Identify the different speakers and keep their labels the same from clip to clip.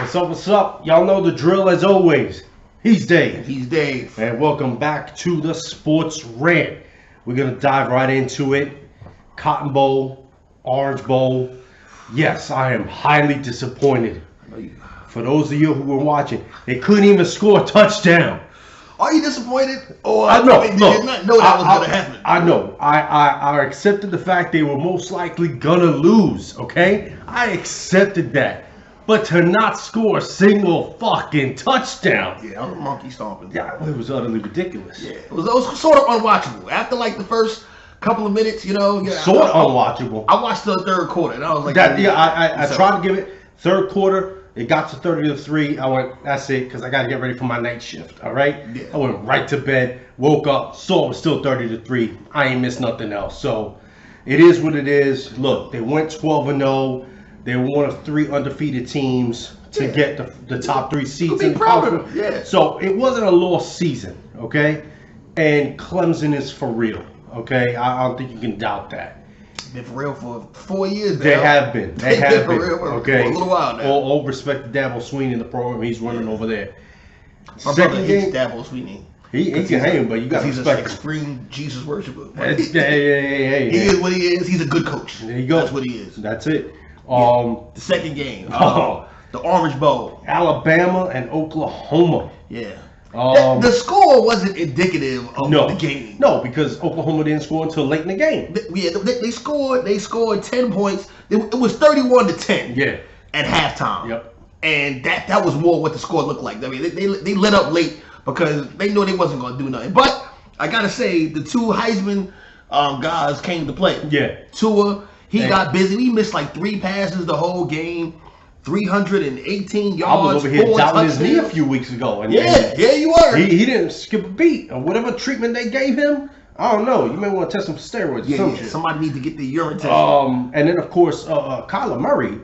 Speaker 1: What's up, what's up? Y'all know the drill as always. He's Dave.
Speaker 2: He's Dave.
Speaker 1: And welcome back to the Sports Rant. We're going to dive right into it. Cotton Bowl, Orange Bowl. Yes, I am highly disappointed. For those of you who were watching, they couldn't even score a touchdown.
Speaker 2: Are you disappointed? Or
Speaker 1: I know.
Speaker 2: Did not know that was going to happen.
Speaker 1: I know. I accepted the fact they were most likely going to lose, okay? I accepted that. But to not score a single fucking touchdown.
Speaker 2: Yeah, I was monkey stomping.
Speaker 1: Yeah, it was utterly ridiculous.
Speaker 2: Yeah, it was sort of unwatchable. After like the first couple of minutes, you know. Yeah,
Speaker 1: sort of unwatchable.
Speaker 2: I watched the third quarter and I was like,
Speaker 1: I tried to give it third quarter. It got to 30-3. I went, that's it, because I got to get ready for my night shift. All right.
Speaker 2: Yeah.
Speaker 1: I went right to bed, woke up, saw it was still 30-3. I ain't missed nothing else. So it is what it is. Look, they went 12-0. They were one of 3 undefeated teams to get the top 3 seeds in the conference.
Speaker 2: Yeah.
Speaker 1: So it wasn't a lost season, okay? And Clemson is for real, okay? I don't think you can doubt that.
Speaker 2: Been for real for 4 years now.
Speaker 1: They have been. They have been. Okay.
Speaker 2: For a little while now.
Speaker 1: All respect to Dabo Sweeney in the program he's running over there.
Speaker 2: My brother hates Dabo Sweeney.
Speaker 1: He can hang, but you got to respect him.
Speaker 2: He's an extreme Jesus worshiper.
Speaker 1: Hey.
Speaker 2: He is what he is. He's a good coach.
Speaker 1: There you go.
Speaker 2: That's what he is.
Speaker 1: That's it.
Speaker 2: The second game, the Orange Bowl,
Speaker 1: Alabama and Oklahoma.
Speaker 2: Yeah.
Speaker 1: The
Speaker 2: score wasn't indicative of the game.
Speaker 1: No, because Oklahoma didn't score until late in the game.
Speaker 2: They scored 10 points. It was 31-10.
Speaker 1: Yeah.
Speaker 2: At halftime.
Speaker 1: Yep.
Speaker 2: And that was more what the score looked like. I mean, they lit up late because they knew they wasn't going to do nothing. But I gotta say, the 2 Heisman guys came to play.
Speaker 1: Yeah.
Speaker 2: Tua, he got busy. He missed like 3 passes the whole game. 318 yards.
Speaker 1: I was over here doubting his knee a few weeks ago. And
Speaker 2: you were.
Speaker 1: He didn't skip a beat. Or whatever treatment they gave him, I don't know. You may want to test him for steroids or some shit.
Speaker 2: Somebody needs to get the urine test.
Speaker 1: And then, of course, Kyler Murray.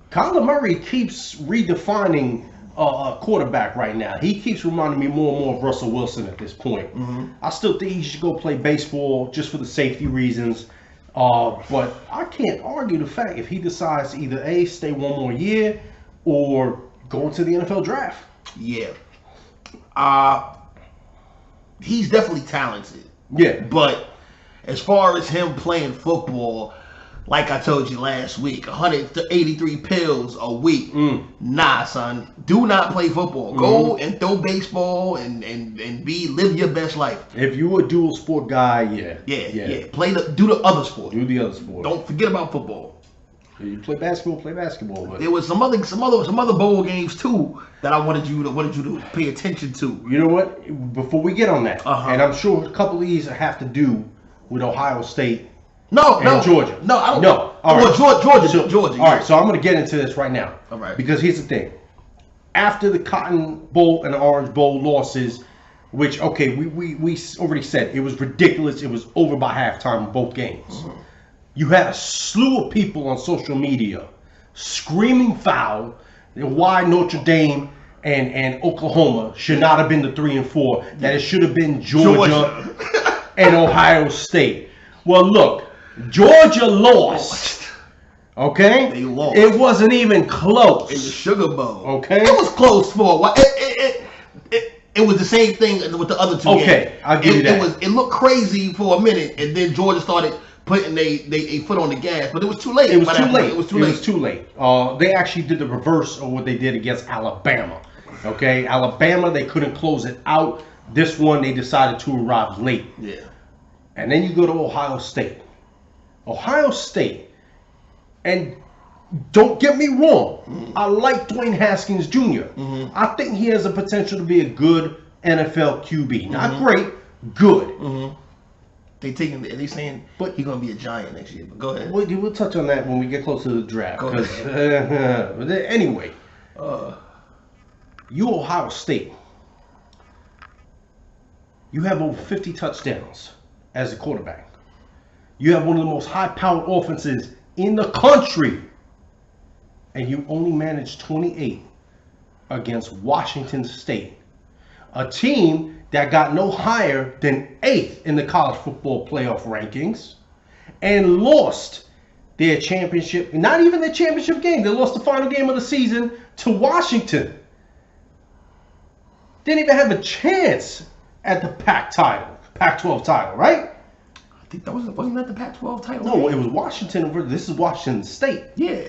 Speaker 1: Kyler Murray keeps redefining a quarterback right now. He keeps reminding me more and more of Russell Wilson at this point.
Speaker 2: Mm-hmm.
Speaker 1: I still think he should go play baseball just for the safety reasons. But I can't argue the fact if he decides to either A, stay one more year or go into the NFL draft.
Speaker 2: Yeah. He's definitely talented.
Speaker 1: Yeah.
Speaker 2: But as far as him playing football, like I told you last week, 183 pills a week. Nah, son. Do not play football. Go and throw baseball and live your best life.
Speaker 1: If you a dual sport guy,
Speaker 2: yeah. Do the other sport.
Speaker 1: Do the other sport.
Speaker 2: Don't forget about football.
Speaker 1: You play basketball. But
Speaker 2: there was some other bowl games too that I wanted you to pay attention to.
Speaker 1: You know what? Before we get on that, and I'm sure a couple of these have to do with Ohio State.
Speaker 2: No,
Speaker 1: Georgia.
Speaker 2: No, I don't.
Speaker 1: No.
Speaker 2: All right. Well, Georgia.
Speaker 1: All right, so I'm going to get into this right now.
Speaker 2: All right.
Speaker 1: Because here's the thing. After the Cotton Bowl and the Orange Bowl losses, which, okay, we already said it was ridiculous. It was over by halftime in both games. Mm-hmm. You had a slew of people on social media screaming foul and why Notre Dame and Oklahoma should not have been the 3 and 4, that it should have been Georgia and Ohio State. Well, look. Georgia lost. Okay?
Speaker 2: They lost.
Speaker 1: It wasn't even close.
Speaker 2: In the Sugar Bowl.
Speaker 1: Okay?
Speaker 2: It was close for a while. It was the same thing with the other 2 games.
Speaker 1: Okay, I'll give you that.
Speaker 2: It looked crazy for a minute, and then Georgia started putting a foot on the gas, but it was too late.
Speaker 1: It was too late. They actually did the reverse of what they did against Alabama. Okay? Alabama, they couldn't close it out. This one, they decided to arrive late.
Speaker 2: Yeah.
Speaker 1: And then you go to Ohio State. Ohio State, and don't get me wrong, I like Dwayne Haskins Jr. I think he has the potential to be a good NFL QB. Not great, good.
Speaker 2: They saying but he's gonna be a Giant next year. But go ahead.
Speaker 1: We'll touch on that when we get closer to the draft. Anyway, you Ohio State, you have over 50 touchdowns as a quarterback. You have one of the most high-powered offenses in the country. And you only managed 28 against Washington State. A team that got no higher than 8th in the college football playoff rankings. And lost their championship, not even their championship game. They lost the final game of the season to Washington. Didn't even have a chance at the Pac-12 title, right?
Speaker 2: I think that wasn't that the Pac-12 title?
Speaker 1: No, it was Washington. This is Washington State.
Speaker 2: Yeah.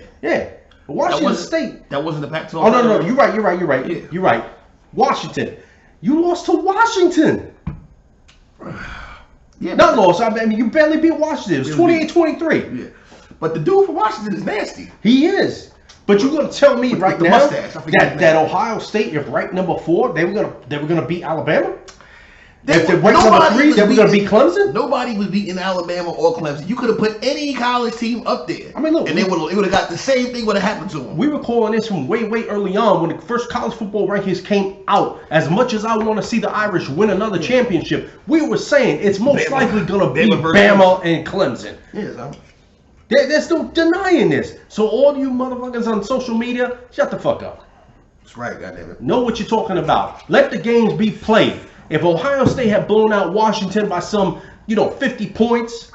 Speaker 1: Washington State.
Speaker 2: That wasn't the Pac-12.
Speaker 1: Oh no, you're right.
Speaker 2: Yeah.
Speaker 1: You're right. Washington. You lost to Washington.
Speaker 2: Yeah.
Speaker 1: Not lost. I mean, you barely beat Washington. It was 28-23.
Speaker 2: Yeah. But the dude for Washington is nasty.
Speaker 1: He is. But you're gonna tell me right
Speaker 2: the
Speaker 1: now
Speaker 2: mustache,
Speaker 1: that Ohio State, if ranked number 4, they were gonna beat Alabama? If they ranked number 3, they were gonna beat Clemson?
Speaker 2: Nobody was beating Alabama or Clemson. You could have put any college team up there.
Speaker 1: I mean, look,
Speaker 2: and it would have got the same thing would have happened to them.
Speaker 1: We were calling this from way early on when the first college football rankings came out. As much as I want to see the Irish win another championship, we were saying it's most likely gonna be Bama and Clemson.
Speaker 2: Yeah,
Speaker 1: They're still denying this. So all you motherfuckers on social media, shut the fuck up.
Speaker 2: That's right, goddammit.
Speaker 1: Know what you're talking about. Let the games be played. If Ohio State had blown out Washington by some, 50 points,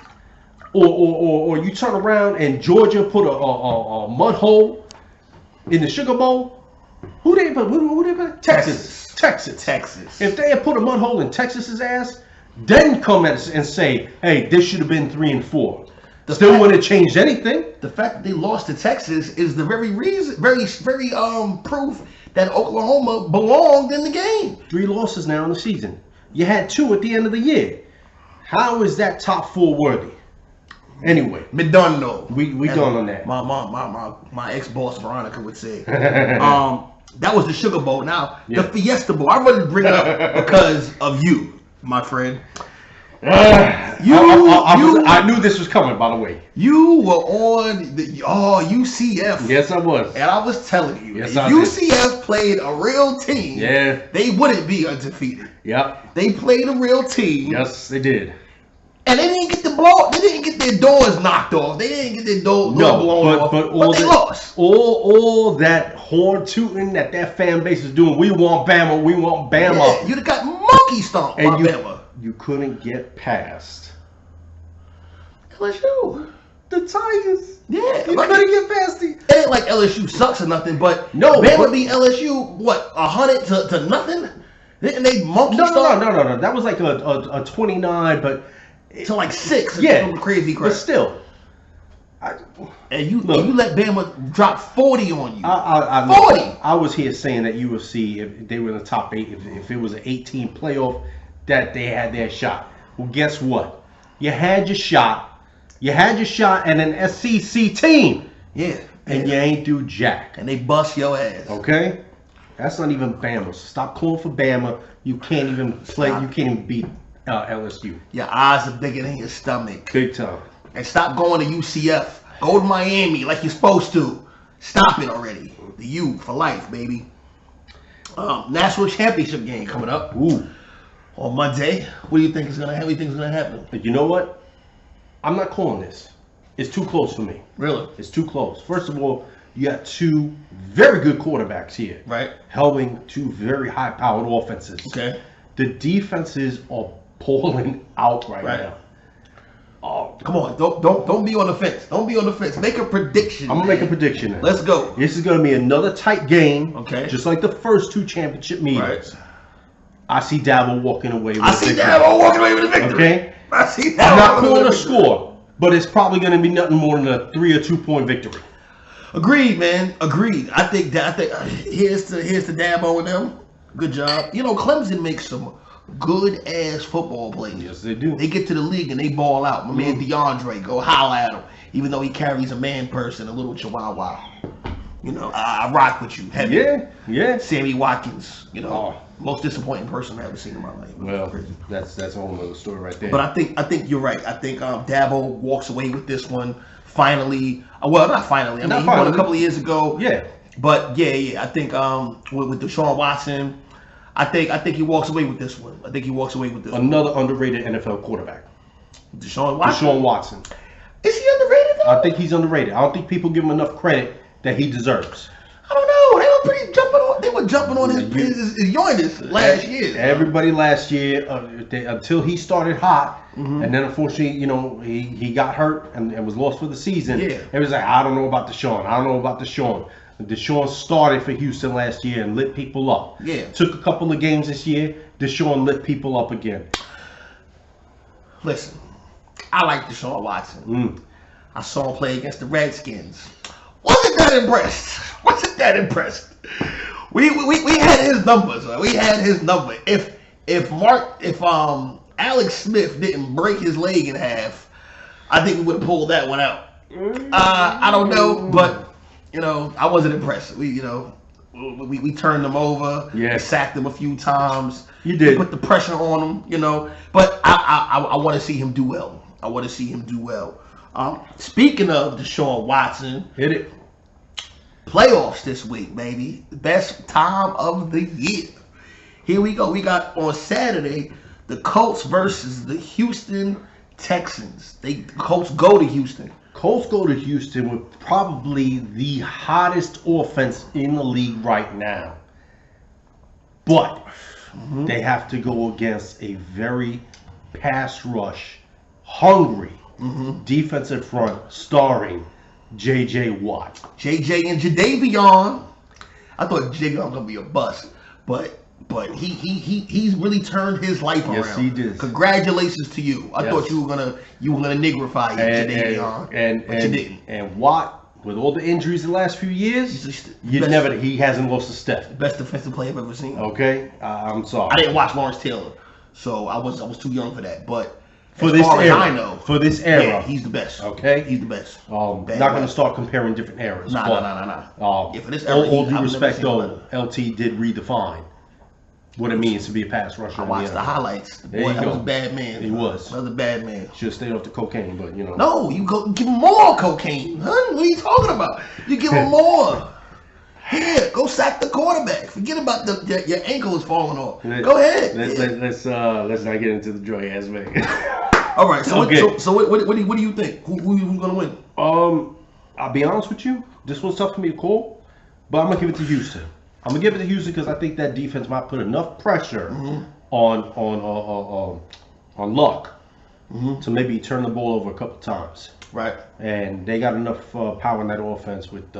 Speaker 1: or you turn around and Georgia put a mud hole in the Sugar Bowl, who they put? Texas. If they had put a mud hole in Texas's ass, then come at us and say, hey, this should have been 3 and 4. Still wouldn't have changed anything.
Speaker 2: The fact that they lost to Texas is the very reason, very proof that Oklahoma belonged in the game.
Speaker 1: 3 losses now in the season. You had 2 at the end of the year. How is that top 4 worthy? Anyway,
Speaker 2: We done
Speaker 1: on that.
Speaker 2: My ex-boss Veronica would say. That was the Sugar Bowl. Now the Fiesta Bowl. I really bring it up because of you, my friend.
Speaker 1: I knew this was coming, by the way.
Speaker 2: You were on the UCF.
Speaker 1: Yes, I was.
Speaker 2: And I was telling you,
Speaker 1: yes,
Speaker 2: if UCF played a real team, they wouldn't be undefeated.
Speaker 1: Yep.
Speaker 2: They played a real team.
Speaker 1: Yes, they did.
Speaker 2: And they didn't get they didn't get their doors knocked off. They didn't get their door blown off. But they lost.
Speaker 1: All that horn tooting that fan base is doing. We want Bama. We want Bama.
Speaker 2: Yeah, you'd have got monkey stomped by Bama.
Speaker 1: You couldn't get past
Speaker 2: LSU.
Speaker 1: The Tigers.
Speaker 2: Yeah.
Speaker 1: You couldn't get past the...
Speaker 2: It ain't like LSU sucks or nothing, but Bama beat LSU, 100 to nothing? Didn't they monkey stomp?
Speaker 1: No. That was like a 29, but...
Speaker 2: To like 6.
Speaker 1: Yeah.
Speaker 2: Crazy crap.
Speaker 1: But still.
Speaker 2: You let Bama drop 40 on you. 40!
Speaker 1: I was here saying that UFC, if they were in the top 8, if it was an 18 playoff, that they had their shot. Well, guess what? You had your shot. And an SEC team.
Speaker 2: Yeah.
Speaker 1: And you ain't do jack.
Speaker 2: And they bust your ass.
Speaker 1: Okay? That's not even Bama. Stop calling for Bama. You can't even play. You can't even beat LSU.
Speaker 2: Your eyes are bigger than your stomach.
Speaker 1: Big time.
Speaker 2: And stop going to UCF. Go to Miami like you're supposed to. Stop it already. The U for life, baby. National championship game coming up.
Speaker 1: Ooh.
Speaker 2: On Monday. What do you think is gonna happen?
Speaker 1: You know what? I'm not calling this. It's too close for me.
Speaker 2: Really?
Speaker 1: It's too close. First of all, you got 2 very good quarterbacks here.
Speaker 2: Right.
Speaker 1: Helping 2 very high-powered offenses.
Speaker 2: Okay.
Speaker 1: The defenses are pulling out right now.
Speaker 2: Oh, come on! Don't be on the fence. Don't be on the fence. Make a prediction.
Speaker 1: I'm gonna make a prediction. Now.
Speaker 2: Let's go.
Speaker 1: This is gonna be another tight game.
Speaker 2: Okay.
Speaker 1: Just like the first 2 championship meetings.
Speaker 2: Right.
Speaker 1: I see Dabo walking away with
Speaker 2: a victory.
Speaker 1: Okay.
Speaker 2: I see Dabo.
Speaker 1: I'm not calling a score, but it's probably gonna be nothing more than a 3 or 2 point victory.
Speaker 2: Agreed, man. Agreed. I think here's the Dabo and them. Good job. Clemson makes some good ass football players.
Speaker 1: Yes, they do.
Speaker 2: They get to the league and they ball out. My man DeAndre, go holla at him. Even though he carries a man person, a little chihuahua. I rock with you. Heavy.
Speaker 1: Yeah.
Speaker 2: Sammy Watkins. Most disappointing person I've ever seen in my life.
Speaker 1: Well, that's a whole other story right there.
Speaker 2: But I think you're right. I think Dabo walks away with this one. Finally. Well, not finally. He won a couple of years ago.
Speaker 1: Yeah.
Speaker 2: But yeah. I think with Deshaun Watson. I think he walks away with this one.
Speaker 1: Another underrated NFL quarterback.
Speaker 2: Deshaun Watson. Is he underrated though?
Speaker 1: I think he's underrated. I don't think people give him enough credit that he deserves.
Speaker 2: I don't know. They were pretty jumping on. They were jumping on his yoiness last year.
Speaker 1: Everybody last year, until he started hot, and then unfortunately, he got hurt and was lost for the season.
Speaker 2: Yeah.
Speaker 1: It was like, I don't know about Deshaun. I don't know about Deshaun. Deshaun started for Houston last year and lit people up.
Speaker 2: Yeah.
Speaker 1: Took a couple of games this year. Deshaun lit people up again.
Speaker 2: Listen, I like Deshaun Watson. I saw him play against the Redskins. Wasn't that impressed. We had his numbers. Right? We had his number. If Alex Smith didn't break his leg in half, I think we would have pulled that one out. I don't know, but I wasn't impressed. We turned them over.
Speaker 1: Yeah.
Speaker 2: We sacked them a few times.
Speaker 1: You did.
Speaker 2: We put the pressure on them. But I want to see him do well. Speaking of Deshaun Watson,
Speaker 1: Hit it.
Speaker 2: playoffs this week, baby. The best time of the year. Here we go. We got on Saturday the Colts versus the Houston Texans. The Colts go to Houston.
Speaker 1: Colts go to Houston with probably the hottest offense in the league right now. But they have to go against a very pass rush, hungry defensive front starring J.J. Watt.
Speaker 2: J.J. and Jadeveon. I thought Jadeveon was gonna be a bust, but he's really turned his life around.
Speaker 1: Yes, he did.
Speaker 2: Congratulations to you. I thought you were gonna nigrify Jadeveon, but you didn't.
Speaker 1: And Watt, with all the injuries in the last few years, he hasn't lost a step.
Speaker 2: Best defensive player I've ever seen.
Speaker 1: Okay, I'm sorry.
Speaker 2: I didn't watch Lawrence Taylor, so I was too young for that. But
Speaker 1: for this era,
Speaker 2: yeah, he's the best.
Speaker 1: Okay,
Speaker 2: he's the best.
Speaker 1: Not going to start comparing different eras.
Speaker 2: Nah.
Speaker 1: Yeah,
Speaker 2: for this era,
Speaker 1: all due respect, though, LT did redefine what it means to be a pass rusher.
Speaker 2: I watched the highlights. Boy, that was a bad man.
Speaker 1: He was.
Speaker 2: That was a bad man.
Speaker 1: Should have stayed off the cocaine, but
Speaker 2: No, you go give him more cocaine, huh? What are you talking about? You give him more. Here, go sack the quarterback. Forget about your ankle is falling off. Go ahead.
Speaker 1: Let's not get into the joy ass man.
Speaker 2: All right. So
Speaker 1: okay.
Speaker 2: What do you think? Who's gonna win?
Speaker 1: I'll be honest with you. This one's tough for me to call, but I'm gonna give it to Houston. I'm gonna give it to Houston because I think that defense might put enough pressure on Luck to maybe turn the ball over a couple times.
Speaker 2: Right.
Speaker 1: And they got enough power in that offense with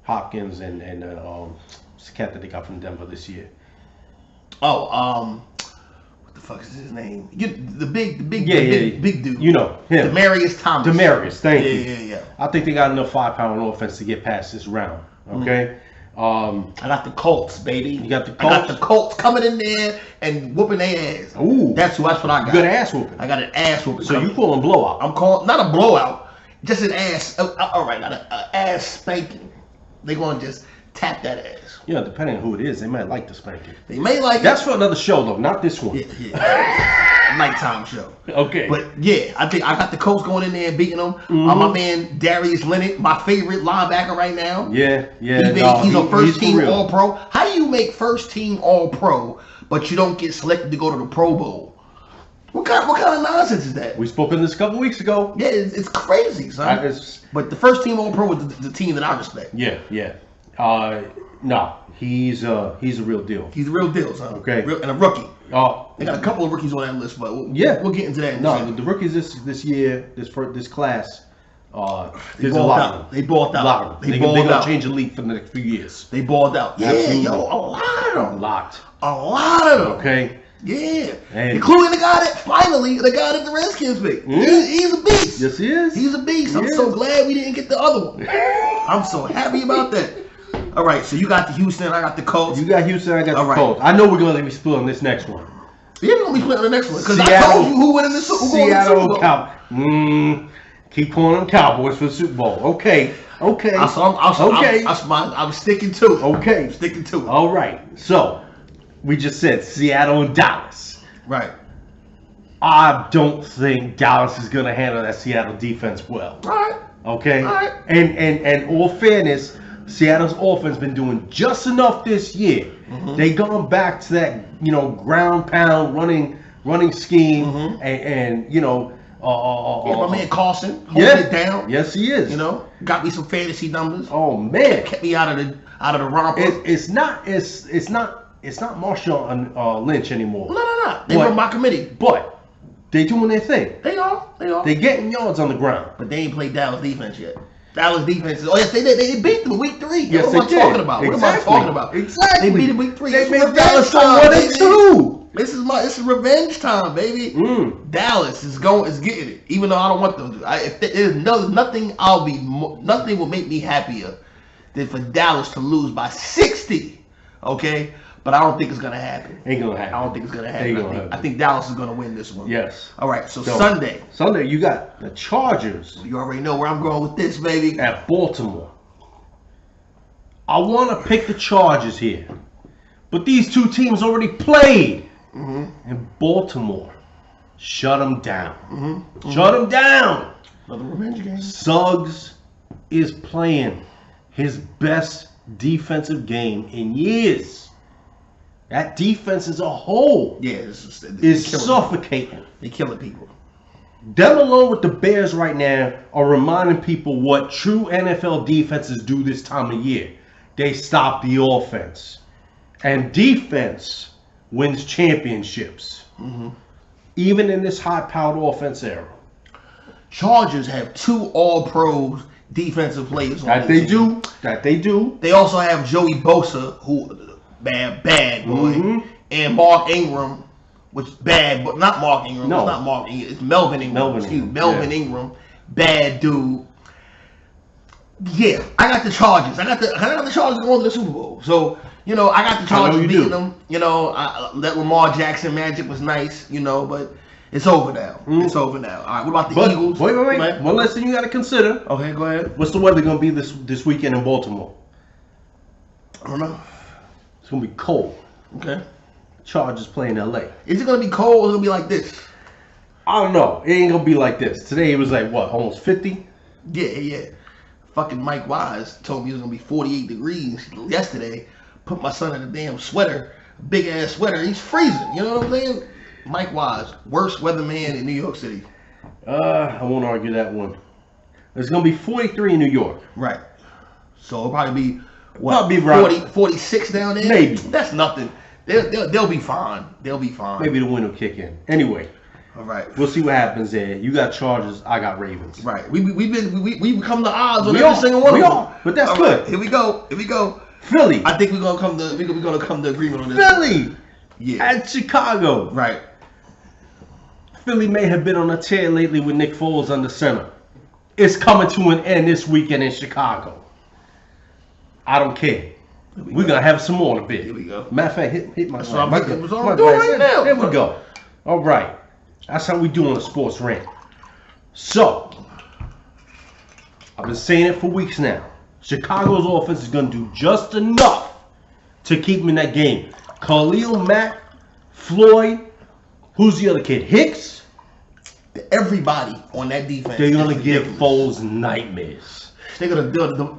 Speaker 1: Hopkins and this cat that they got from Denver this year.
Speaker 2: Oh, what the fuck is his name? The big dude.
Speaker 1: You know him.
Speaker 2: Demarius Thomas.
Speaker 1: Thank you.
Speaker 2: Yeah.
Speaker 1: I think they got enough firepower on offense to get past this round. Okay.
Speaker 2: I got the Colts, baby.
Speaker 1: You got the Colts?
Speaker 2: I got the Colts coming in there and whooping their ass.
Speaker 1: Ooh.
Speaker 2: That's what I got.
Speaker 1: Good ass whooping.
Speaker 2: I got an ass whooping.
Speaker 1: So you calling blowout?
Speaker 2: I'm calling, not a blowout, just an ass. All right, not an ass spanking. They gonna just tap that ass.
Speaker 1: Yeah, depending on who it is, they might like the spanking.
Speaker 2: They may like
Speaker 1: That's for another show, though, not this one.
Speaker 2: Yeah. Nighttime show.
Speaker 1: Okay.
Speaker 2: But yeah, I think I got the Colts going in there and beating them. My man Darius Leonard, my favorite linebacker right now.
Speaker 1: Yeah.
Speaker 2: He's a first team All Pro. How do you make first team All Pro, but you don't get selected to go to the Pro Bowl? What kind of nonsense is that?
Speaker 1: We spoke on this a couple weeks ago.
Speaker 2: Yeah, it's crazy, son. But the first team All Pro was the team that I respect.
Speaker 1: Yeah. No, he's a real deal.
Speaker 2: He's a real deal, son.
Speaker 1: Okay.
Speaker 2: And a rookie.
Speaker 1: Oh,
Speaker 2: They got a couple of rookies on that list, but we'll get into that.
Speaker 1: The rookies this year, this class,
Speaker 2: They balled out. They balled out.
Speaker 1: They're gonna change the league for the next few years.
Speaker 2: They balled out. Yeah,
Speaker 1: Absolutely.
Speaker 2: yo, a lot of them.
Speaker 1: A lot
Speaker 2: of them.
Speaker 1: Okay.
Speaker 2: Yeah.
Speaker 1: And
Speaker 2: including the guy that the Redskins picked. He's a beast.
Speaker 1: Yes, he is.
Speaker 2: He's a beast. I'm so glad we didn't get the other one. I'm so happy about that. All right, so you got the Houston, I got the Colts.
Speaker 1: You got Houston, I got the Colts. I know we're going to be split on this next one.
Speaker 2: You're going to be split on the next one because I told you who went in the Super Bowl.
Speaker 1: Seattle Cowboys. Keep calling them Cowboys for the Super Bowl. Okay.
Speaker 2: I'm sticking to it.
Speaker 1: Okay.
Speaker 2: Sticking to it.
Speaker 1: All right. So, we just said Seattle and Dallas.
Speaker 2: Right.
Speaker 1: I don't think Dallas is going to handle that Seattle defense well.
Speaker 2: All right.
Speaker 1: Okay.
Speaker 2: All right.
Speaker 1: And all fairness, Seattle's offense been doing just enough this year. They gone back to that, ground pound running scheme, and
Speaker 2: my man Carson holding it down.
Speaker 1: Yes, he is.
Speaker 2: You know, got me some fantasy numbers.
Speaker 1: Oh man,
Speaker 2: kept me out of the romper.
Speaker 1: It's not Marshawn Lynch anymore.
Speaker 2: No. They were my committee,
Speaker 1: but they doing their thing.
Speaker 2: They are.
Speaker 1: They getting yards on the ground,
Speaker 2: but they ain't played Dallas defense yet. Dallas defense is. Oh yes, they did. They beat them week 3.
Speaker 1: Yes,
Speaker 2: what am I talking about? What am I talking about?
Speaker 1: Exactly.
Speaker 2: They beat them week 3.
Speaker 1: They
Speaker 2: It's
Speaker 1: made
Speaker 2: Dallas
Speaker 1: Dallas 1-2.
Speaker 2: This is revenge time, baby. Dallas is getting it. Even though I don't want them to. If there's nothing, nothing will make me happier than for Dallas to lose by 60. Okay. But I don't think it's gonna happen.
Speaker 1: Ain't gonna happen.
Speaker 2: I don't think it's gonna happen. I think Dallas is gonna win this one.
Speaker 1: Yes.
Speaker 2: All right. So Sunday.
Speaker 1: Sunday, you got the Chargers.
Speaker 2: You already know where I'm going with this, baby.
Speaker 1: At Baltimore. I want to pick the Chargers here, but these two teams already played in Baltimore. Shut them down. Shut them down.
Speaker 2: Another revenge game.
Speaker 1: Suggs is playing his best defensive game in years. That defense as a whole is suffocating.
Speaker 2: They're killing people.
Speaker 1: Them alone with the Bears right now are reminding people what true NFL defenses do this time of year. They stop the offense. And defense wins championships. Even in this high-powered offense era.
Speaker 2: Chargers have 2 all-pros defensive players.
Speaker 1: That they do.
Speaker 2: They also have Joey Bosa, who... Bad boy. And Mark Ingram, which bad, but not Mark Ingram.
Speaker 1: No.
Speaker 2: It's not Mark Ingram. It's Melvin Ingram. Melvin Ingram. Bad dude. Yeah, I got the Chargers. I got the Chargers going to the Super Bowl. So, I got the Chargers beating them. That Lamar Jackson magic was nice, but it's over now. It's over now. All right, what about the Eagles?
Speaker 1: Wait. One last thing you got to consider.
Speaker 2: Okay, go ahead.
Speaker 1: What's the weather going to be this weekend in Baltimore?
Speaker 2: I don't know.
Speaker 1: It's going to be cold.
Speaker 2: Okay.
Speaker 1: Chargers playing LA.
Speaker 2: Is it going to be cold or is it going to be like this?
Speaker 1: I don't know. It ain't going to be like this. Today it was like, what, almost 50?
Speaker 2: Yeah. Fucking Mike Wise told me it was going to be 48 degrees yesterday. Put my son in a damn sweater, big ass sweater. He's freezing. You know what I'm saying? Mike Wise, worst weatherman in New York City.
Speaker 1: I won't argue that one. It's going to be 43 in New York.
Speaker 2: Right. So it'll probably be...
Speaker 1: What, be 40,
Speaker 2: 46 down there?
Speaker 1: Maybe.
Speaker 2: That's nothing. They'll be fine. They'll be fine.
Speaker 1: Maybe the wind will kick in. Anyway.
Speaker 2: All right.
Speaker 1: We'll see what happens there. You got Chargers. I got Ravens.
Speaker 2: Right. We become the odds on every single one of them.
Speaker 1: But that's good.
Speaker 2: Right. Here we go.
Speaker 1: Philly.
Speaker 2: I think we're gonna come to agreement on this.
Speaker 1: Philly. Yeah. At Chicago.
Speaker 2: Right.
Speaker 1: Philly may have been on a tear lately with Nick Foles under center. It's coming to an end this weekend in Chicago. I don't care. We're going to have some more in a bit.
Speaker 2: Here we go.
Speaker 1: Matter of fact, hit my
Speaker 2: That's
Speaker 1: glass.
Speaker 2: what I'm doing right now.
Speaker 1: There we go. All right. That's how we do on the Sports Rant. So, I've been saying it for weeks now. Chicago's offense is going to do just enough to keep them in that game. Khalil Mack, Floyd, who's the other kid? Hicks?
Speaker 2: Everybody on that defense.
Speaker 1: They're going to give Foles nightmares.
Speaker 2: They're gonna do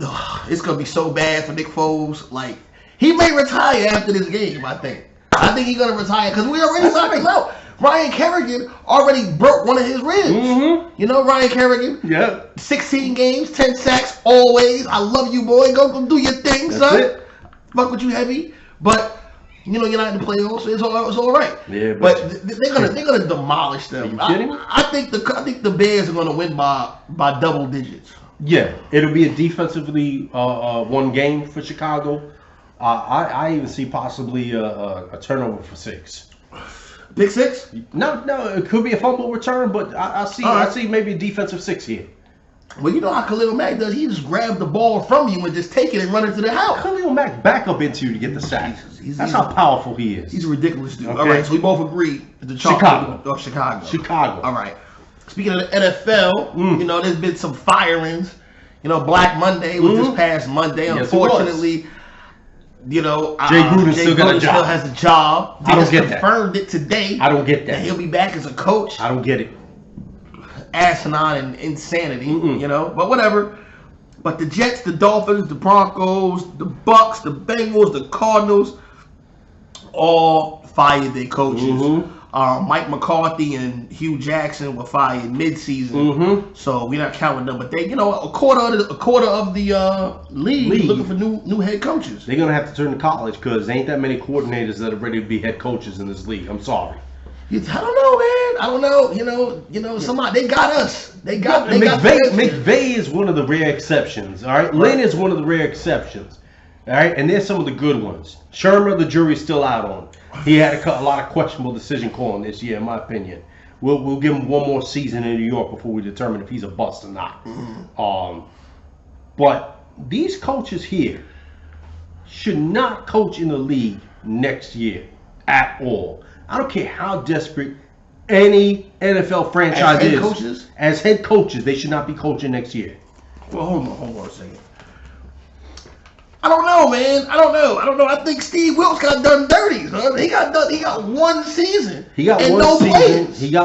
Speaker 2: it's gonna be so bad for Nick Foles. Like, he may retire after this game. I think he's gonna retire because we already knocked him out. Ryan Kerrigan already broke one of his ribs. You know Ryan Kerrigan.
Speaker 1: Yeah.
Speaker 2: 16 games, 10 sacks, always. I love you, boy. Go do your thing,
Speaker 1: That's
Speaker 2: son.
Speaker 1: It.
Speaker 2: Fuck with you heavy, but you're not in the playoffs, so it's all right.
Speaker 1: Yeah,
Speaker 2: but they're gonna demolish them.
Speaker 1: Are you kidding?
Speaker 2: I think the Bears are gonna win by double digits.
Speaker 1: Yeah, it'll be a defensively one game for Chicago. I even see possibly a turnover for 6.
Speaker 2: Pick 6?
Speaker 1: No, it could be a fumble return, but I see maybe a defensive 6 here.
Speaker 2: Well, you know how Khalil Mack does. He just grab the ball from you and just take it and run it to the house.
Speaker 1: Khalil Mack back up into you to get the sack. That's how powerful he is.
Speaker 2: He's a ridiculous dude.
Speaker 1: Okay.
Speaker 2: All right, so we both agree.
Speaker 1: Chicago.
Speaker 2: Chicago. All right. Speaking of the NFL, there's been some firings. Black Monday was this past Monday.
Speaker 1: Yes,
Speaker 2: unfortunately,
Speaker 1: Jay Gruden
Speaker 2: still has a job.
Speaker 1: I don't get that.
Speaker 2: Confirmed it today.
Speaker 1: I don't get that.
Speaker 2: He'll be back as a coach.
Speaker 1: I don't get it.
Speaker 2: Asinine and insanity, but whatever. But the Jets, the Dolphins, the Broncos, the Bucks, the Bengals, the Cardinals, all fired their coaches. Mike McCarthy and Hugh Jackson were fired mid-season, so we're not counting them. But they, a quarter of the league looking for new head coaches.
Speaker 1: They're gonna have to turn to college because there ain't that many coordinators that are ready to be head coaches in this league. I'm sorry.
Speaker 2: I don't know, man. I don't know. Somebody they got us. They got
Speaker 1: McVay is one of the rare exceptions. All right, Lynn is one of the rare exceptions. All right, and there's some of the good ones. Shermer, the jury's still out on. He had a lot of questionable decision calling this year, in my opinion. We'll give him one more season in New York before we determine if he's a bust or not. But these coaches here should not coach in the league next year at all. I don't care how desperate any NFL franchise is. As head coaches, they should not be coaching next year.
Speaker 2: Well, hold on a second. I don't know, man. I don't know. I think Steve Wilkes got done dirty, son. He got one season.
Speaker 1: He got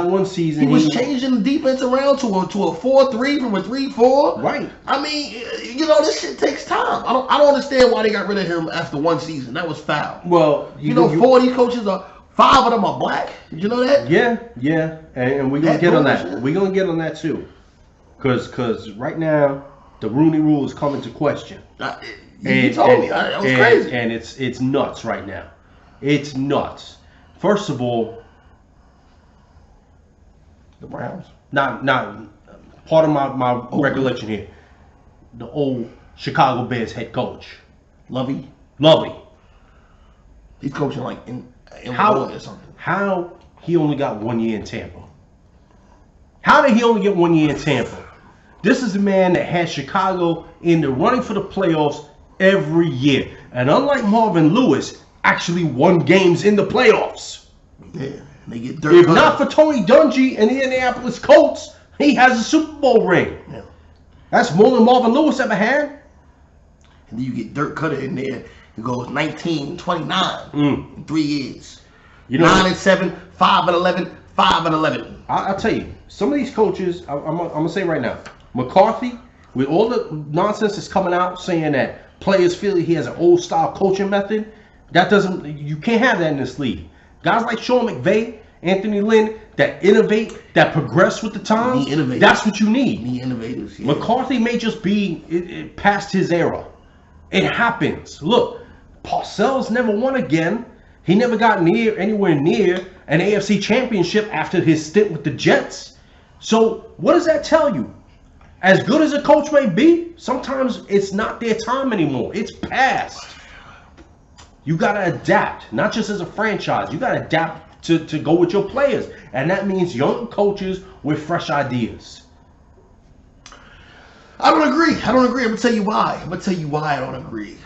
Speaker 1: one season.
Speaker 2: He was changing the defense around to a 4-3 from a 3-4.
Speaker 1: Right.
Speaker 2: I mean, this shit takes time. I don't understand why they got rid of him after one season. That was foul.
Speaker 1: Well,
Speaker 2: 4 of these coaches are 5 of them are black. Did you know that?
Speaker 1: Yeah. And we're gonna get on that. We're gonna get on that too, because right now the Rooney Rule is coming to question.
Speaker 2: You told me. That was crazy.
Speaker 1: And it's nuts right now. It's nuts. First of all,
Speaker 2: the Browns.
Speaker 1: Not part of my recollection here. The old Chicago Bears head coach,
Speaker 2: Lovey. He's coaching like in or something.
Speaker 1: How he only got 1 year in Tampa? How did he only get 1 year in Tampa? This is a man that had Chicago in the running for the playoffs every year. And unlike Marvin Lewis, actually won games in the playoffs.
Speaker 2: Yeah, they get dirt.
Speaker 1: If not for Tony Dungy and the Indianapolis Colts, he has a Super Bowl ring.
Speaker 2: Yeah.
Speaker 1: That's more than Marvin Lewis ever had.
Speaker 2: And then you get Dirk Cutter in there. It goes 19-29 in 3 years. 9-7, 5-11, 5-11.
Speaker 1: I'll tell you, some of these coaches, I'm gonna say right now, McCarthy, with all the nonsense that's coming out saying that players feel he has an old style coaching method, you can't have that in this league. Guys like Sean McVay, Anthony Lynn, that innovate, that progress with the times, that's what you need.
Speaker 2: Need innovators. Yeah.
Speaker 1: McCarthy may just be past his era. It happens. Look, Parcells never won again. He never got anywhere near an AFC championship after his stint with the Jets. So what does that tell you? As good as a coach may be, sometimes it's not their time anymore. It's past. You got to adapt, not just as a franchise. You got to adapt to go with your players. And that means young coaches with fresh ideas.
Speaker 2: I don't agree. I'm going to tell you why. I don't agree.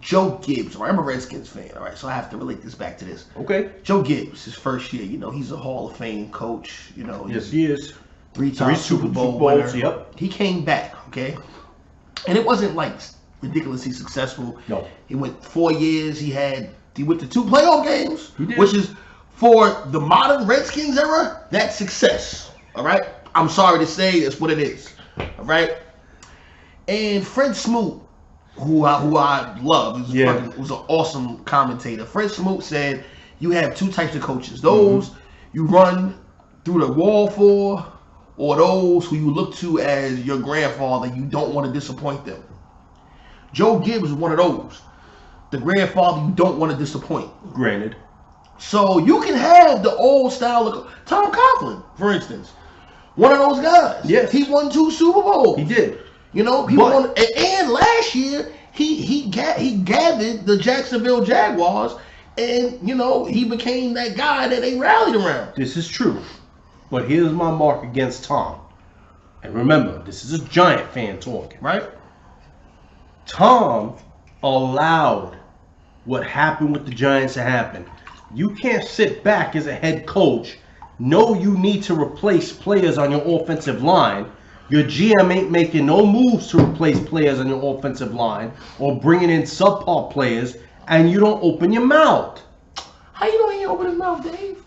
Speaker 2: Joe Gibbs, right? I'm a Redskins fan, all right? So I have to relate this back to this.
Speaker 1: Okay.
Speaker 2: Joe Gibbs, his first year, he's a Hall of Fame coach.
Speaker 1: Yes, he is.
Speaker 2: Three-time Super Bowl winner. Yep. He came back, okay? And it wasn't like ridiculously successful.
Speaker 1: No.
Speaker 2: He went 4 years. He went to 2 playoff games,
Speaker 1: he did.
Speaker 2: Which is, for the modern Redskins era, that's success, all right? I'm sorry to say that's what it is, all right? And Fred Smoot, who I love, was an awesome commentator. Fred Smoot said you have 2 types of coaches. Those you run through the wall for, or those who you look to as your grandfather. You don't want to disappoint them. Joe Gibbs is one of those. The grandfather you don't want to disappoint.
Speaker 1: Granted.
Speaker 2: So you can have the old style of Tom Coughlin, for instance. One of those guys.
Speaker 1: Yes.
Speaker 2: He won 2 Super Bowls.
Speaker 1: He did.
Speaker 2: He won, and last year he gathered the Jacksonville Jaguars, and he became that guy that they rallied around.
Speaker 1: This is true, but here's my mark against Tom. And remember, this is a Giant fan talking,
Speaker 2: right?
Speaker 1: Tom allowed what happened with the Giants to happen. You can't sit back as a head coach, know you need to replace players on your offensive line. Your GM ain't making no moves to replace players on your offensive line or bringing in subpar players, and you don't open your mouth.
Speaker 2: How you know he didn't open his mouth, Dave?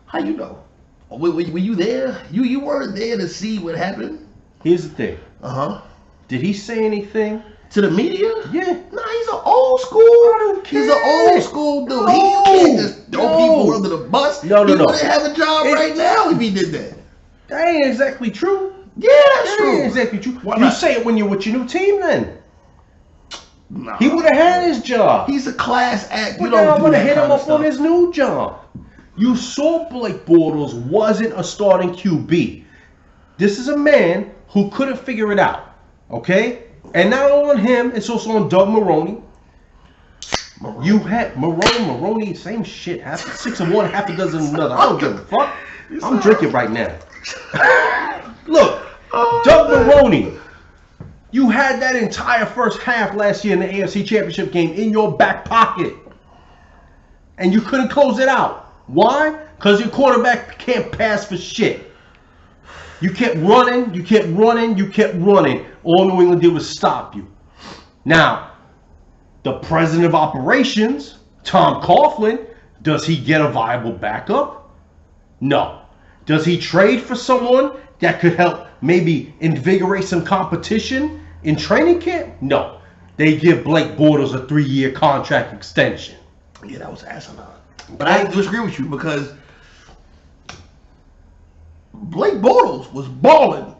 Speaker 2: How you know? Were you there? You weren't there to see what happened?
Speaker 1: Here's the thing.
Speaker 2: Uh-huh.
Speaker 1: Did he say anything?
Speaker 2: To the media?
Speaker 1: Yeah.
Speaker 2: Nah, he's an old school.
Speaker 1: I don't
Speaker 2: He's an old school dude. He can't just throw people under the bus.
Speaker 1: No.
Speaker 2: He wouldn't have a job right now if he did that.
Speaker 1: That ain't exactly true.
Speaker 2: Yeah, that's true.
Speaker 1: Ain't exactly true.
Speaker 2: Why
Speaker 1: you
Speaker 2: not?
Speaker 1: say it when you're with your new team, then.
Speaker 2: Nah,
Speaker 1: He would have had his job.
Speaker 2: He's a class act. You
Speaker 1: But
Speaker 2: don't do
Speaker 1: would
Speaker 2: that
Speaker 1: have hit him
Speaker 2: kind of
Speaker 1: up on
Speaker 2: stuff.
Speaker 1: his new job. You saw Blake Bortles wasn't a starting QB. This is a man who couldn't figure it out. Okay? And not only on him, it's also on Doug Maroney. You had Maroney, same shit. 6 of one, half a dozen of another. I don't give a fuck. I'm drinking right now. Look, Doug Maroney, you had that entire first half last year in the AFC Championship game in your back pocket. And you couldn't close it out. Why? Because your quarterback can't pass for shit. You kept running. All New England did was stop you. Now, the president of operations, Tom Coughlin, does he get a viable backup? No. Does he trade for someone that could help maybe invigorate some competition in training camp? No. They give Blake Bortles a 3-year contract extension.
Speaker 2: Yeah, that was asinine. But I disagree with you because Blake Bortles was balling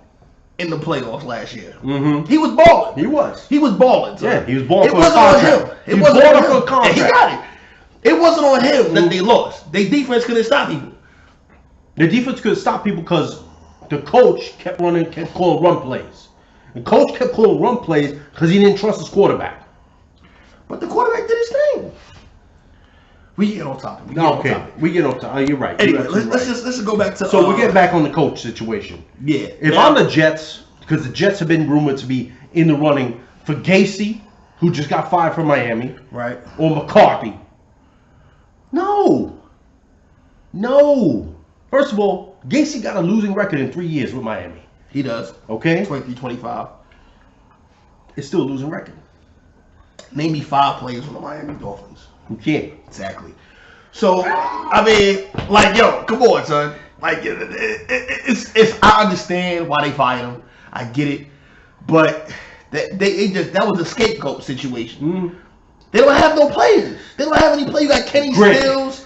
Speaker 2: in the playoffs last year.
Speaker 1: Mm-hmm.
Speaker 2: He was balling.
Speaker 1: He was.
Speaker 2: He was balling. So
Speaker 1: yeah, he was balling
Speaker 2: it
Speaker 1: for a
Speaker 2: wasn't
Speaker 1: contract.
Speaker 2: on him.
Speaker 1: He was balling for a contract.
Speaker 2: He got it. It wasn't on him that they lost. Their defense couldn't stop people.
Speaker 1: The defense could stop people because the coach kept calling run plays. The coach kept calling run plays because he didn't trust his quarterback.
Speaker 2: But the quarterback did his thing. We get on topic.
Speaker 1: We get on topic. You're right.
Speaker 2: Anyway, let's just go back to.
Speaker 1: So we get back on the coach situation.
Speaker 2: Yeah.
Speaker 1: If I'm the Jets, because the Jets have been rumored to be in the running for Gacy, who just got fired from Miami,
Speaker 2: right,
Speaker 1: or McCarthy. No. First of all, Gacy got a losing record in 3 years with Miami.
Speaker 2: He does.
Speaker 1: Okay.
Speaker 2: 23-25.
Speaker 1: It's still a losing record.
Speaker 2: Name me 5 players from the Miami Dolphins.
Speaker 1: You can't.
Speaker 2: Exactly. So, I mean, like, yo, come on, son. Like, it's I understand why they fired him. I get it. But that was a scapegoat situation.
Speaker 1: Mm.
Speaker 2: They don't have no players. They don't have any players. You got Kenny Stills,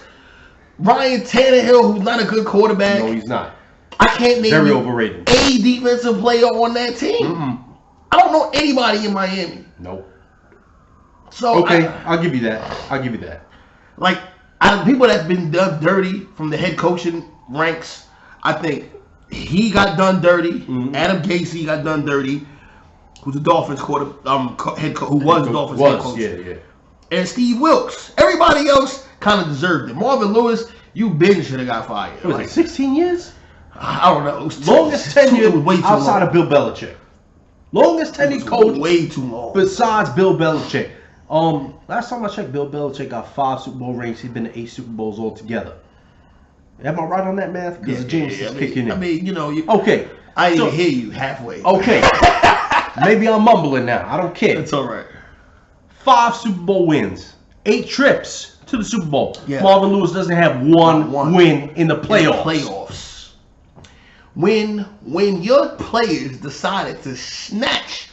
Speaker 2: Ryan Tannehill, who's not a good quarterback.
Speaker 1: No, he's not.
Speaker 2: I can't name
Speaker 1: Very overrated.
Speaker 2: a defensive player on that team.
Speaker 1: Mm-mm.
Speaker 2: I don't know anybody in Miami.
Speaker 1: Nope.
Speaker 2: So
Speaker 1: okay, I'll give you that.
Speaker 2: Like, out of people that's been done dirty from the head coaching ranks, I think he got done dirty. Mm-hmm. Adam Gacy got done dirty, who's the Dolphins head coach, who was the Dolphins head coach.
Speaker 1: Yeah.
Speaker 2: And Steve Wilkes. Everybody else kind of deserved it. Marvin Lewis, you been should have got fired.
Speaker 1: It was like 16 years?
Speaker 2: I don't know.
Speaker 1: Longest tenure outside of Bill Belichick. Longest tenured coach.
Speaker 2: Way too long.
Speaker 1: Besides Bill Belichick. Last time I checked, Bill Belichick got 5 Super Bowl rings. He's been to 8 Super Bowls altogether. Am I right on that math? Because Jameson's kicking in.
Speaker 2: I mean, you know.
Speaker 1: Okay.
Speaker 2: I didn't even hear you halfway.
Speaker 1: Okay. Maybe I'm mumbling now. I don't care.
Speaker 2: It's all right. 5
Speaker 1: Super Bowl wins. 8 trips to the Super Bowl.
Speaker 2: Yeah.
Speaker 1: Marvin Lewis doesn't have one win in the playoffs.
Speaker 2: When your players decided to snatch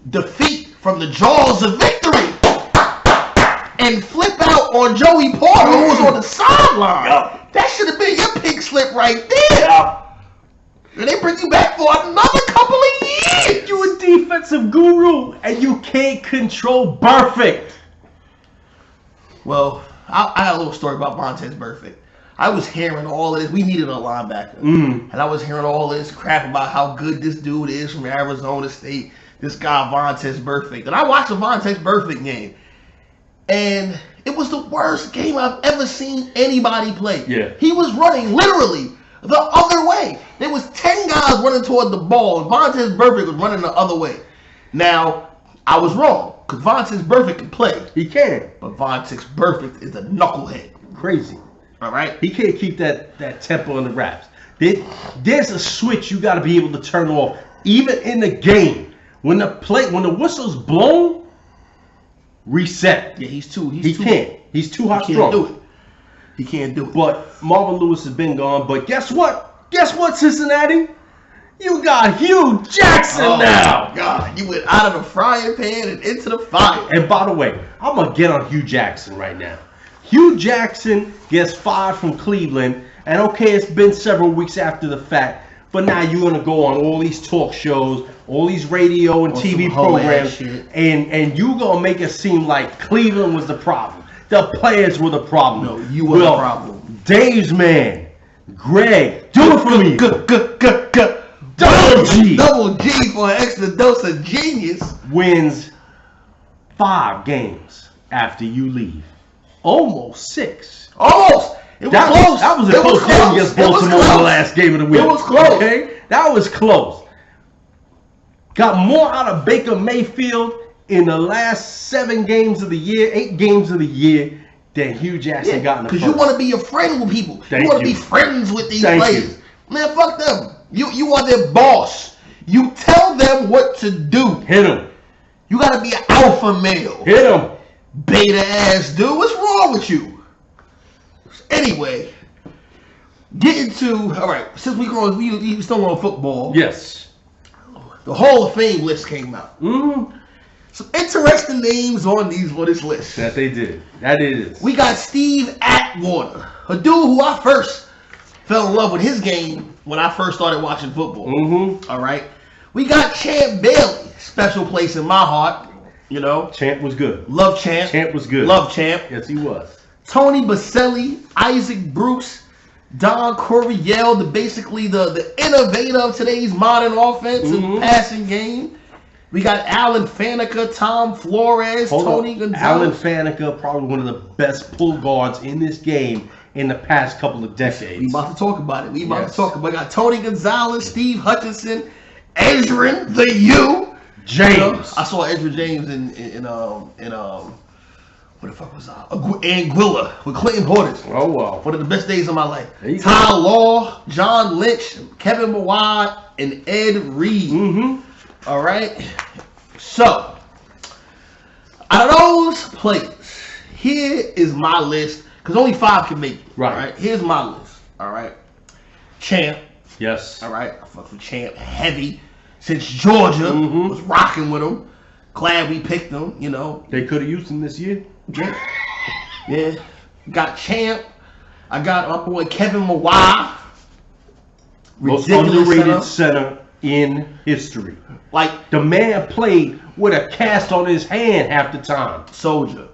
Speaker 2: defeat from the jaws of victory and flip out on Joey Porter, who was on the sideline, that should have been your pink slip right there. And they bring you back for another couple of years.
Speaker 1: You're a defensive guru, and you can't control Burfict.
Speaker 2: Well, I had a little story about Montez Burfict. I was hearing all of this. We needed a linebacker. And I was hearing all this crap about how good this dude is from Arizona State. This guy, Montez Burfict. And I watched a Montez Burfict game. And it was the worst game I've ever seen anybody play.
Speaker 1: Yeah.
Speaker 2: He was running literally the other way. There was 10 guys running toward the ball. And Montez Burfict was running the other way. Now, I was wrong. Because Montez Burfict can play.
Speaker 1: He can.
Speaker 2: But Montez Burfict is a knucklehead.
Speaker 1: Crazy.
Speaker 2: All right?
Speaker 1: He can't keep that tempo on the wraps. There's a switch you got to be able to turn off. Even in the game. When the whistle's blown, reset.
Speaker 2: Yeah, he
Speaker 1: can't. He's too hot strong.
Speaker 2: He can't do it.
Speaker 1: But Marvin Lewis has been gone. But guess what? Cincinnati? You got Hugh Jackson now.
Speaker 2: God, you went out of the frying pan and into the fire.
Speaker 1: And by the way, I'm going to get on Hugh Jackson right now. Hugh Jackson gets fired from Cleveland. And okay, it's been several weeks after the fact. But now you're going to go on all these talk shows, all these radio and TV programs. And you're going to make it seem like Cleveland was the problem. The players were the problem.
Speaker 2: No, you were the problem.
Speaker 1: Dave's man, Greg, do it for me. Double G.
Speaker 2: Double G for an extra dose of genius.
Speaker 1: Wins 5 games after you leave. Almost 6.
Speaker 2: Almost. It was close.
Speaker 1: That was a close game against Baltimore in the last game of the week.
Speaker 2: It was close.
Speaker 1: Okay? That was close. Got more out of Baker Mayfield in the last 7 games of the year, 8 games of the year, than Hugh Jackson got in the first.
Speaker 2: Because you want to be a friend with people. You want to be friends with these players. Man, fuck them. You are their boss. You tell them what to do.
Speaker 1: Hit them.
Speaker 2: You got to be an alpha male.
Speaker 1: Hit them.
Speaker 2: Beta ass dude. What's wrong with you? Anyway, getting to, all right, since we still on football.
Speaker 1: Yes.
Speaker 2: The Hall of Fame list came out.
Speaker 1: Mm-hmm.
Speaker 2: Some interesting names on this list.
Speaker 1: That they did. That it is.
Speaker 2: We got Steve Atwater, a dude who I first fell in love with his game when I first started watching football.
Speaker 1: Mm-hmm.
Speaker 2: All right. We got Champ Bailey, special place in my heart. You know.
Speaker 1: Champ was good.
Speaker 2: Love Champ.
Speaker 1: Champ was good.
Speaker 2: Love Champ.
Speaker 1: Yes, he was.
Speaker 2: Tony Baselli, Isaac Bruce, Don Coryell, the innovator of today's modern offense and passing game. We got Alan Faneca, Tom Flores, Tony Gonzalez.
Speaker 1: Alan Faneca, probably one of the best pull guards in this game in the past couple of decades.
Speaker 2: We about to talk about it. We got Tony Gonzalez, Steve Hutchinson, Edgerrin, the U.
Speaker 1: James.
Speaker 2: You know, I saw Edgerrin James in what the fuck was that? Anguilla with Clinton Portis.
Speaker 1: Oh, wow.
Speaker 2: One of the best days of my life.
Speaker 1: Ty
Speaker 2: Law, John Lynch, Kevin Mawad, and Ed Reed.
Speaker 1: Mm-hmm.
Speaker 2: All right. So, out of those players, here is my list. Because only 5 can make it.
Speaker 1: Right.
Speaker 2: All right. Here's my list. All right. Champ.
Speaker 1: Yes.
Speaker 2: All right. I fuck with Champ heavy. Since Georgia was rocking with him. Glad we picked him, you know.
Speaker 1: They could have used him this year.
Speaker 2: Yeah. Got Champ. I got my boy Kevin Mawai.
Speaker 1: Most underrated center in history.
Speaker 2: Like,
Speaker 1: the man played with a cast on his hand half the time.
Speaker 2: Soldier.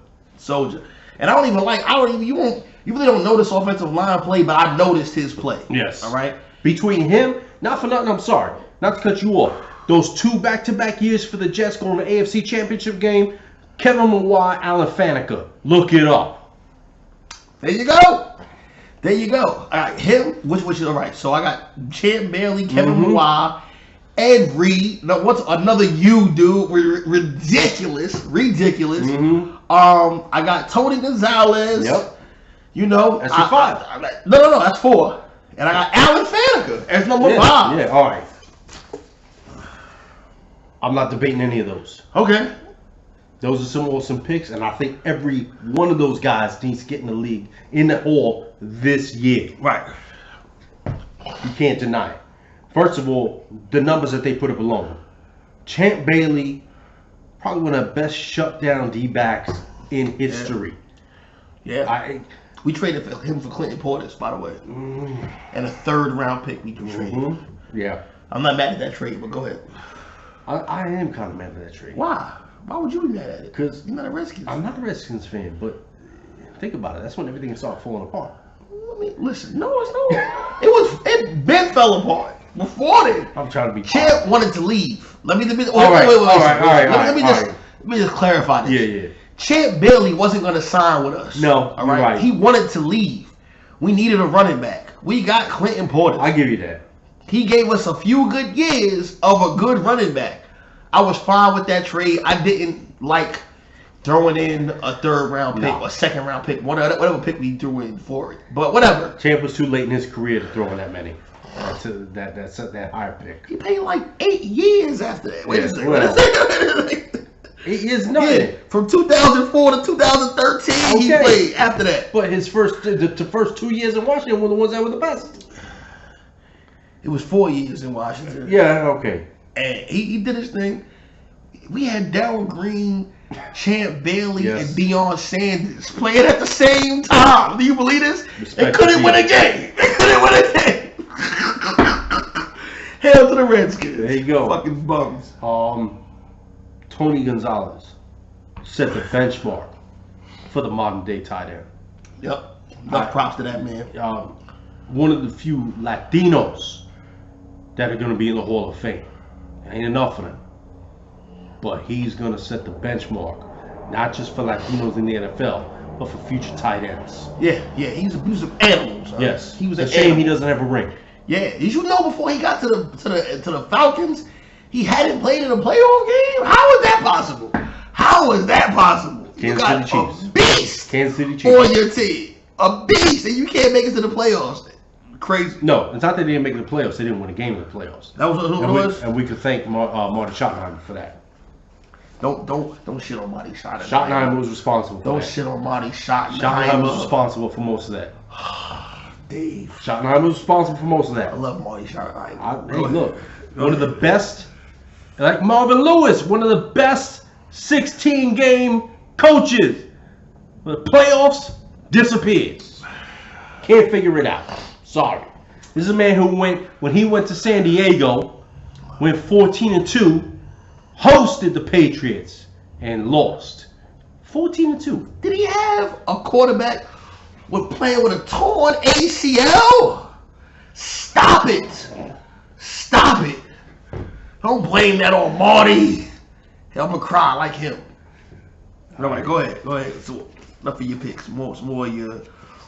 Speaker 2: And you really don't notice offensive line play, but I noticed his play.
Speaker 1: Yes.
Speaker 2: All right.
Speaker 1: Between him, not for nothing, I'm sorry, not to cut you off. Those 2 back-to-back years for the Jets going to the AFC Championship game, Kevin Mawai, Alan Faneca. Look it up.
Speaker 2: There you go. All right, him, which is all right. So I got Champ Bailey, Kevin Mawai, Ed Reed. Now, what's another you dude? Ridiculous.
Speaker 1: Mm-hmm.
Speaker 2: I got Tony Gonzalez.
Speaker 1: Yep.
Speaker 2: You know,
Speaker 1: that's your 5.
Speaker 2: No, that's 4. And I got Alan Faneca as number 5.
Speaker 1: Yeah, all right. I'm not debating any of those.
Speaker 2: Okay.
Speaker 1: Those are some awesome picks, and I think every one of those guys needs to get in the league, in the Hall this year.
Speaker 2: Right.
Speaker 1: You can't deny it. First of all, the numbers that they put up alone. Champ Bailey, probably one of the best shutdown D-backs in history.
Speaker 2: Yeah. We traded him for Clinton Portis, by the way. And a 3rd-round pick we traded.
Speaker 1: Yeah.
Speaker 2: I'm not mad at that trade, but go ahead.
Speaker 1: I am kind of mad at that trade.
Speaker 2: Why? Why would you be mad at it?
Speaker 1: Because
Speaker 2: you're not a Redskins.
Speaker 1: I'm not a Redskins fan, but think about it. That's when everything started falling apart.
Speaker 2: I mean, listen. No, it's not. It been fell apart before then.
Speaker 1: I'm trying to be.
Speaker 2: Champ wanted to leave. Let me just clarify this.
Speaker 1: Yeah.
Speaker 2: Champ Bailey wasn't going to sign with us.
Speaker 1: No,
Speaker 2: all right. He wanted to leave. We needed a running back. We got Clinton Portis.
Speaker 1: I give you that.
Speaker 2: He gave us a few good years of a good running back. I was fine with that trade. I didn't like throwing in a 3rd-round pick or 2nd-round pick, whatever pick we threw in for it. But whatever.
Speaker 1: Champ was too late in his career to throw in that many. That higher pick.
Speaker 2: He played like 8 years after that. Wait a second.
Speaker 1: Well, 8 years, nothing.
Speaker 2: Yeah, from 2004 to 2013, he played after that.
Speaker 1: But the first 2 years in Washington were the ones that were the best.
Speaker 2: It was 4 years in Washington.
Speaker 1: Yeah, okay.
Speaker 2: And he did his thing. We had Darryl Green, Champ Bailey, and Deion Sanders playing at the same time. Do you believe this? They couldn't win a game. Hell to the Redskins.
Speaker 1: There you go.
Speaker 2: Fucking bums.
Speaker 1: Tony Gonzalez set the benchmark for the modern day tight end.
Speaker 2: Yep. Enough props to that man.
Speaker 1: One of the few Latinos that are going to be in the Hall of Fame. Ain't enough of them. But he's going to set the benchmark, not just for Latinos in the NFL, but for future tight ends.
Speaker 2: Yeah. He was an animal. Son.
Speaker 1: Yes.
Speaker 2: He was
Speaker 1: a shame he doesn't have a ring.
Speaker 2: Yeah. Did you know before he got to the Falcons, he hadn't played in a playoff game? How is that possible?
Speaker 1: Kansas City Chiefs.
Speaker 2: A beast
Speaker 1: Kansas City Chiefs.
Speaker 2: on your team. A beast, and you can't make it to the playoffs. Crazy.
Speaker 1: No, it's not that they didn't make the playoffs. They didn't win a game in the playoffs.
Speaker 2: That was what it was?
Speaker 1: And we could thank Marty Schottenheimer for that.
Speaker 2: Don't shit on Marty Schottenheimer.
Speaker 1: Schottenheimer was responsible for that.
Speaker 2: Don't shit on Marty Schottenheimer.
Speaker 1: Schottenheimer was responsible for most of that.
Speaker 2: Dave.
Speaker 1: Schottenheimer was responsible for most of that.
Speaker 2: I love Marty Schottenheimer.
Speaker 1: Hey, look. One of the best, like Marvin Lewis, one of the best 16-game coaches. The playoffs disappeared. Can't figure it out. Sorry. This is a man who when he went to San Diego, went 14-2, hosted the Patriots, and lost. 14-2.
Speaker 2: Did he have a quarterback playing with a torn ACL? Stop it. Don't blame that on Marty. I'm going to cry like him. All right, go ahead. So, enough of your picks. More of your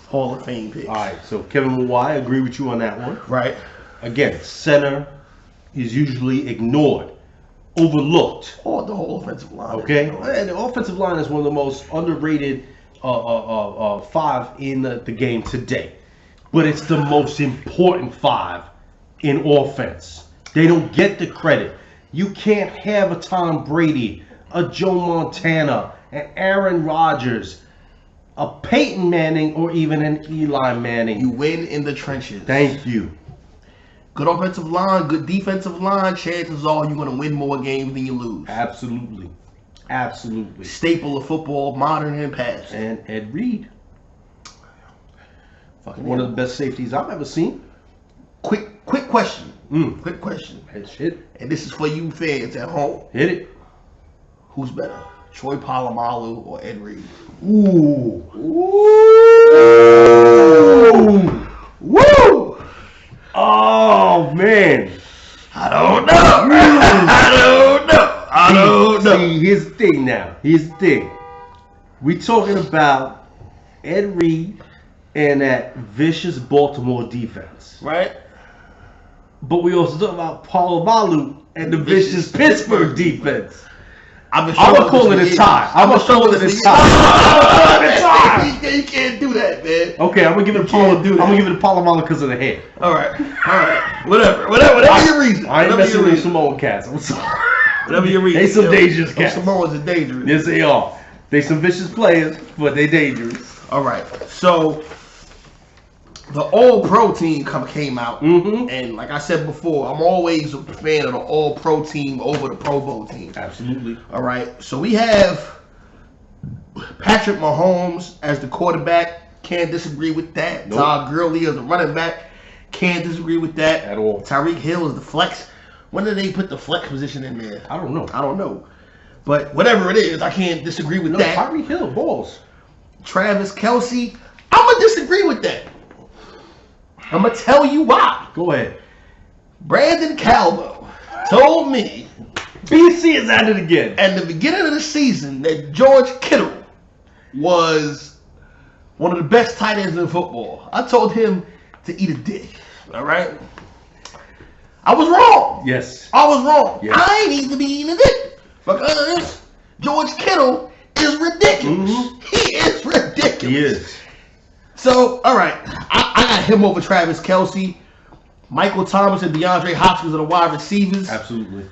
Speaker 2: Hall of Fame picks.
Speaker 1: All right, so Kevin Mawai, I agree with you on that one.
Speaker 2: Right.
Speaker 1: Again, center is usually ignored, overlooked.
Speaker 2: Or the whole offensive line.
Speaker 1: Okay? And the offensive line is one of the most underrated five in the game today. But it's the most important five in offense. They don't get the credit. You can't have a Tom Brady, a Joe Montana, an Aaron Rodgers, a Peyton Manning, or even an Eli Manning.
Speaker 2: You win in the trenches.
Speaker 1: Thank you.
Speaker 2: Good offensive line, good defensive line. Chances are you're going to win more games than you lose.
Speaker 1: Absolutely.
Speaker 2: Staple of football, modern and past.
Speaker 1: And Ed Reed. One of the best safeties I've ever seen.
Speaker 2: Quick question. Quick question.
Speaker 1: Hit.
Speaker 2: And this is for you fans at home.
Speaker 1: Hit it.
Speaker 2: Who's better, Troy Polamalu or Ed Reed?
Speaker 1: Ooh. Oh, man.
Speaker 2: I don't know.
Speaker 1: See, here's the thing now. We talking about Ed Reed and that vicious Baltimore defense.
Speaker 2: Right.
Speaker 1: But we also talk about Polamalu and the vicious Pittsburgh defense.
Speaker 2: I'm gonna call it a tie. You can't do that, man.
Speaker 1: Okay, I'm gonna give it to Polamalu because of the hair.
Speaker 2: All right. Whatever your reason.
Speaker 1: I ain't messing with Samoan cats. I'm sorry.
Speaker 2: Whatever your reason.
Speaker 1: They some dangerous cats.
Speaker 2: Samoans are dangerous.
Speaker 1: Yes, they are. They some vicious players, but they dangerous.
Speaker 2: All right. So the All-Pro team came out, and like I said before, I'm always a fan of the All-Pro team over the Pro Bowl team.
Speaker 1: Absolutely.
Speaker 2: All right. So we have Patrick Mahomes as the quarterback. Can't disagree with that.
Speaker 1: Nope.
Speaker 2: Todd Gurley as the running back. Can't disagree with that
Speaker 1: at all.
Speaker 2: Tyreek Hill is the flex. When did they put the flex position in there?
Speaker 1: I don't know.
Speaker 2: But whatever it is, I can't disagree with that.
Speaker 1: Tyreek Hill balls.
Speaker 2: Travis Kelce, I'm going to disagree with that. I'm going to tell you why.
Speaker 1: Go ahead.
Speaker 2: Brandon Calvo told me
Speaker 1: BC is at it again.
Speaker 2: At the beginning of the season that George Kittle was one of the best tight ends in football. I told him to eat a dick. All right? I was wrong.
Speaker 1: Yes.
Speaker 2: I was wrong.
Speaker 1: Yes.
Speaker 2: I need to be eating a dick because George Kittle is ridiculous. He is ridiculous.
Speaker 1: He is.
Speaker 2: So, all right, I got him over Travis Kelce. Michael Thomas and DeAndre Hopkins are the wide receivers.
Speaker 1: Absolutely.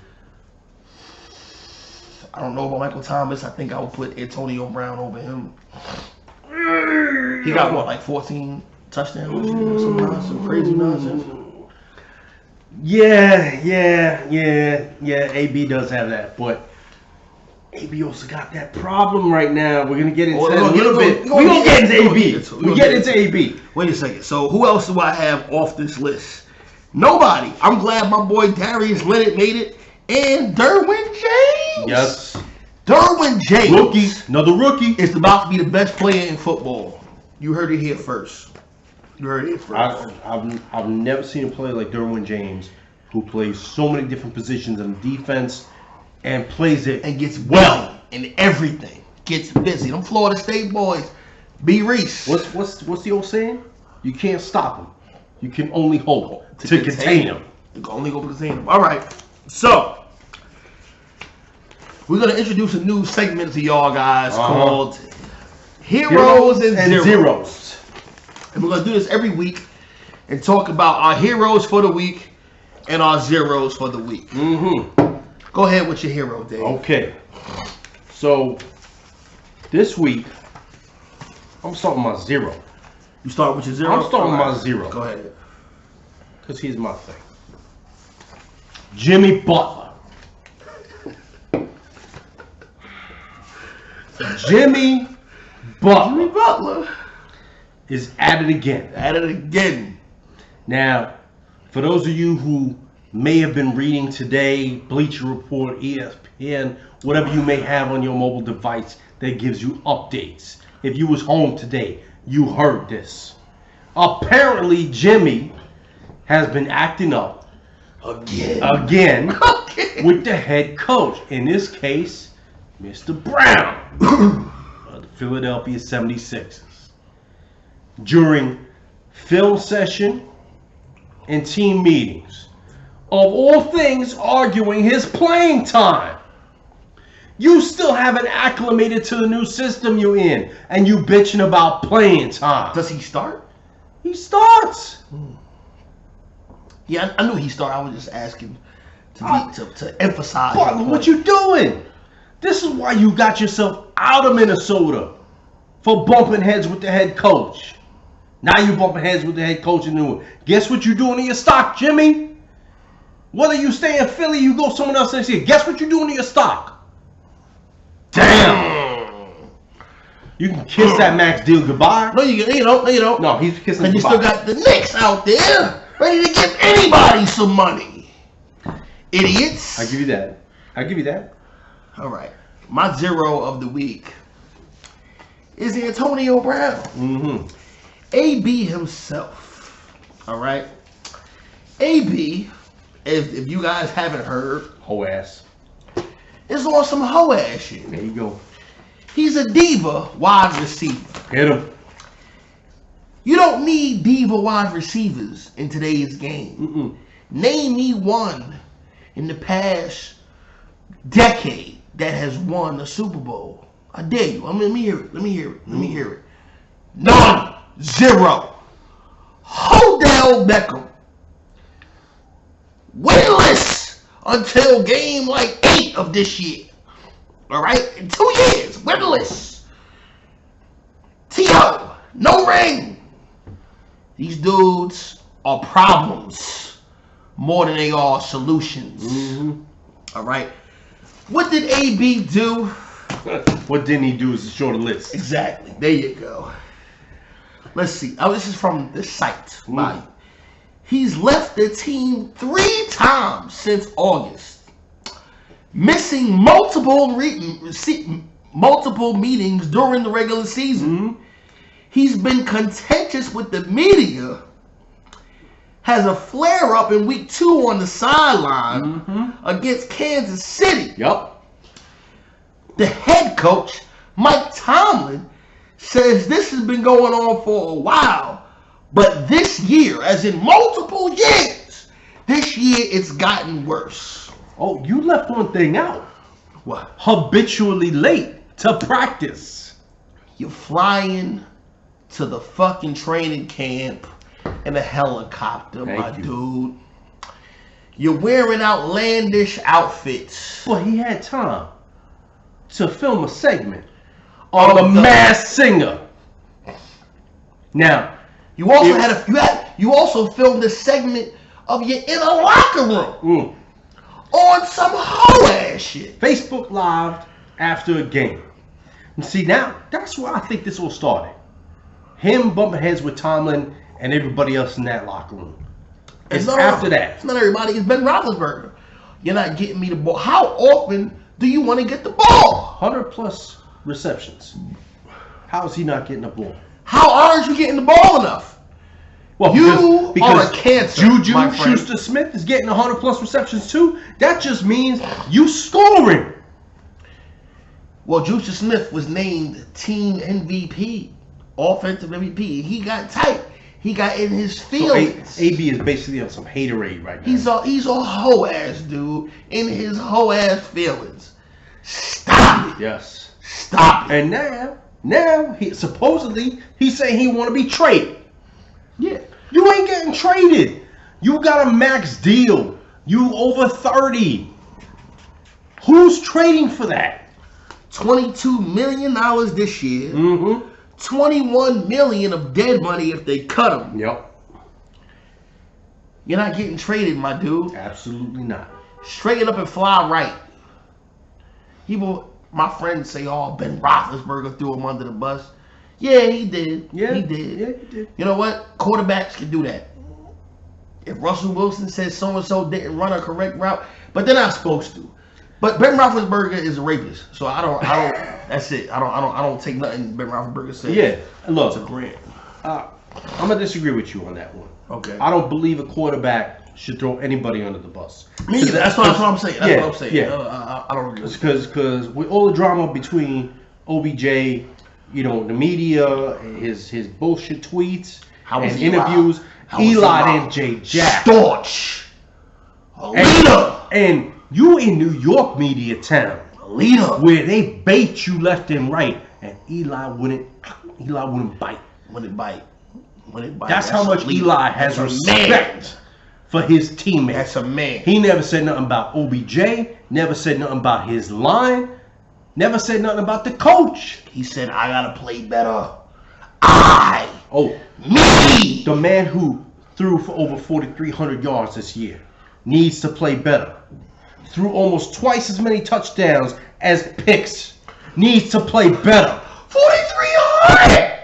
Speaker 2: I don't know about Michael Thomas. I think I would put Antonio Brown over him. He got, what, like 14 touchdowns? Some crazy nonsense.
Speaker 1: Yeah. AB does have that, but AB also got that problem right now. We're gonna get into that a little bit. We're gonna get into AB. We get into AB.
Speaker 2: Wait a second. So who else do I have off this list? Nobody. I'm glad my boy Darius Leonard made it, and Derwin James.
Speaker 1: Yes.
Speaker 2: Derwin James.
Speaker 1: Rookie. Another rookie.
Speaker 2: Is about to be the best player in football. You heard it here first.
Speaker 1: I've never seen a player like Derwin James, who plays so many different positions in defense and plays it
Speaker 2: and gets well in everything. Gets busy. Them Florida State boys. B. Reese.
Speaker 1: What's the old saying? You can't stop him. You can only hold to contain him.
Speaker 2: You can only go to contain him. All right. So we're gonna introduce a new segment to y'all guys called Heroes and Zeros. And we're gonna do this every week and talk about our heroes for the week and our zeros for the week. Go ahead with your hero, Dave.
Speaker 1: Okay. So this week, I'm starting my zero.
Speaker 2: You start with your zero?
Speaker 1: I'm starting my zero.
Speaker 2: Go ahead.
Speaker 1: Because here's my thing. Jimmy Butler. Jimmy Butler is at it again. Now, for those of you who may have been reading today, Bleacher Report, ESPN, whatever you may have on your mobile device that gives you updates. If you was home today, you heard this. Apparently, Jimmy has been acting up again with the head coach. In this case, Mr. Brown of the Philadelphia 76ers. During film session and team meetings, of all things, arguing his playing time. You still haven't acclimated to the new system you're in, and you bitching about playing time.
Speaker 2: Does he start?
Speaker 1: He starts.
Speaker 2: Yeah, I knew he started. I was just asking to emphasize.
Speaker 1: Butler, what you doing? This is why you got yourself out of Minnesota, for bumping heads with the head coach. Now you bumping heads with the head coach in New York. Guess what you're doing to your stock, Jimmy? Whether you stay in Philly, you go somewhere else next year. Guess what you're doing to your stock? Damn. You can kiss that max deal goodbye.
Speaker 2: No, you don't.
Speaker 1: No, he's kissing
Speaker 2: goodbye. And you still got the Knicks out there ready to give anybody some money. Idiots.
Speaker 1: I give you that.
Speaker 2: All right. My zero of the week is Antonio Brown. AB himself. All right. AB, if you guys haven't heard,
Speaker 1: Hoe ass.
Speaker 2: is on some hoe ass shit.
Speaker 1: There you go.
Speaker 2: He's a diva wide receiver.
Speaker 1: Hit him.
Speaker 2: You don't need diva wide receivers in today's game. Name me one in the past decade that has won a Super Bowl. I dare you. Let me hear it. None. Zero. Odell Beckham. Winless until game like 8 of this year. All right? In 2 years. Winless. T.O. No ring. These dudes are problems more than they are solutions. All right? What did AB do?
Speaker 1: What didn't he do is a shorter list.
Speaker 2: Exactly. There you go. Let's see. Oh, this is from the site. He's left the team 3 times since August, missing multiple meetings during the regular season. He's been contentious with the media. Has a flare-up in week 2 on the sideline against Kansas City.
Speaker 1: Yup.
Speaker 2: The head coach, Mike Tomlin, says this has been going on for a while, but this year, as in multiple years, this year it's gotten worse.
Speaker 1: Oh, you left one thing out.
Speaker 2: What?
Speaker 1: Habitually late to practice.
Speaker 2: You're flying to the fucking training camp in a helicopter, my dude. You're wearing outlandish outfits.
Speaker 1: Well, he had time to film a segment on the Masked Singer. Now,
Speaker 2: you also you also filmed a segment of your inner locker room on some hoe ass shit.
Speaker 1: Facebook Live after a game. And see, now that's where I think this all started. Him bumping heads with Tomlin and everybody else in that locker room. It's after that.
Speaker 2: It's not everybody. It's Ben Roethlisberger. You're not getting me the ball. How often do you want to get the ball?
Speaker 1: 100+ receptions. How is he not getting the ball?
Speaker 2: How aren't you getting the ball enough?
Speaker 1: Well,
Speaker 2: because are a cancer.
Speaker 1: Juju Schuster-Smith is getting 100+ receptions too. That just means you scoring.
Speaker 2: Well, Juju Smith was named team MVP, offensive MVP. He got tight. He got in his feelings.
Speaker 1: So AB is basically on some haterade right
Speaker 2: He's
Speaker 1: now.
Speaker 2: a hoe ass dude in his hoe ass feelings. Stop it.
Speaker 1: Yes.
Speaker 2: Stop it.
Speaker 1: And now he supposedly he's saying he want to be traded.
Speaker 2: Yeah.
Speaker 1: You ain't getting traded. You got a max deal. You over 30. Who's trading for that?
Speaker 2: $22 million this year.
Speaker 1: Mm-hmm.
Speaker 2: $21 million of dead money if they cut him.
Speaker 1: Yep.
Speaker 2: You're not getting traded, my dude.
Speaker 1: Absolutely not.
Speaker 2: Straighten up and fly right. My friends say, "Oh, Ben Roethlisberger threw him under the bus." Yeah, he did.
Speaker 1: Yeah,
Speaker 2: he did.
Speaker 1: Yeah, he did.
Speaker 2: You know what? Quarterbacks can do that. If Russell Wilson says so and so didn't run a correct route, but they're not supposed to. But Ben Roethlisberger is a rapist, so I don't. That's it. I don't take nothing Ben Roethlisberger says.
Speaker 1: Yeah, look,
Speaker 2: it's a grant.
Speaker 1: I'm gonna disagree with you on that one.
Speaker 2: Okay.
Speaker 1: I don't believe a quarterback should throw anybody under the bus.
Speaker 2: Me either. That's what I'm saying. That's what I'm saying.
Speaker 1: Yeah.
Speaker 2: I don't agree.
Speaker 1: Because with all the drama between OBJ, the media, his bullshit tweets, and interviews, Eli and Jay Jack.
Speaker 2: Staunch. A leader.
Speaker 1: And you in New York media town,
Speaker 2: leader,
Speaker 1: where they bait you left and right, and Eli wouldn't bite.
Speaker 2: Wouldn't bite.
Speaker 1: That's how much Eli has respect for his teammates.
Speaker 2: That's a man.
Speaker 1: He never said nothing about OBJ. Never said nothing about his line. Never said nothing about the coach.
Speaker 2: He said, "I gotta play better." Me,
Speaker 1: the man who threw for over 4,300 yards this year, needs to play better. Threw almost twice as many touchdowns as picks. Needs to play better.
Speaker 2: 4,300!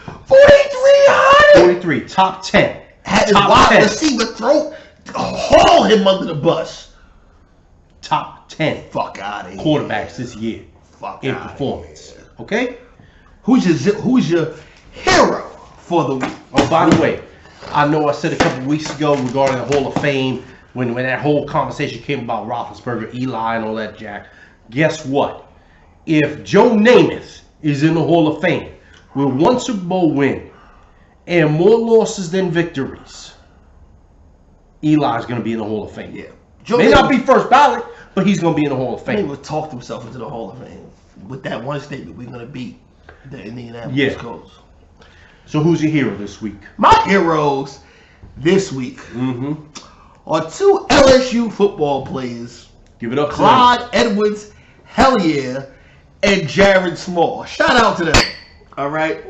Speaker 2: 4,300!
Speaker 1: 43, top 10.
Speaker 2: Had his wide receiver haul him under the bus.
Speaker 1: Top 10.
Speaker 2: Fuck out of here.
Speaker 1: Quarterbacks this year.
Speaker 2: Fuck
Speaker 1: in performance. Okay?
Speaker 2: Who's your hero for the week?
Speaker 1: Oh, by the way, I know I said a couple weeks ago regarding the Hall of Fame, when that whole conversation came about Roethlisberger, Eli, and all that jack. Guess what? If Joe Namath is in the Hall of Fame with one Super Bowl win and more losses than victories, Eli's going to be in the Hall of Fame.
Speaker 2: Yeah.
Speaker 1: May not be first ballot, but he's going to be in the Hall of Fame.
Speaker 2: He would talk himself into the Hall of Fame with that one statement: "We're going to beat the Indianapolis Colts."
Speaker 1: So who's your hero this week?
Speaker 2: My heroes this week are two LSU football players.
Speaker 1: Give it up to
Speaker 2: Clyde Edwards, hell yeah, and Jared Small. Shout out to them. All right.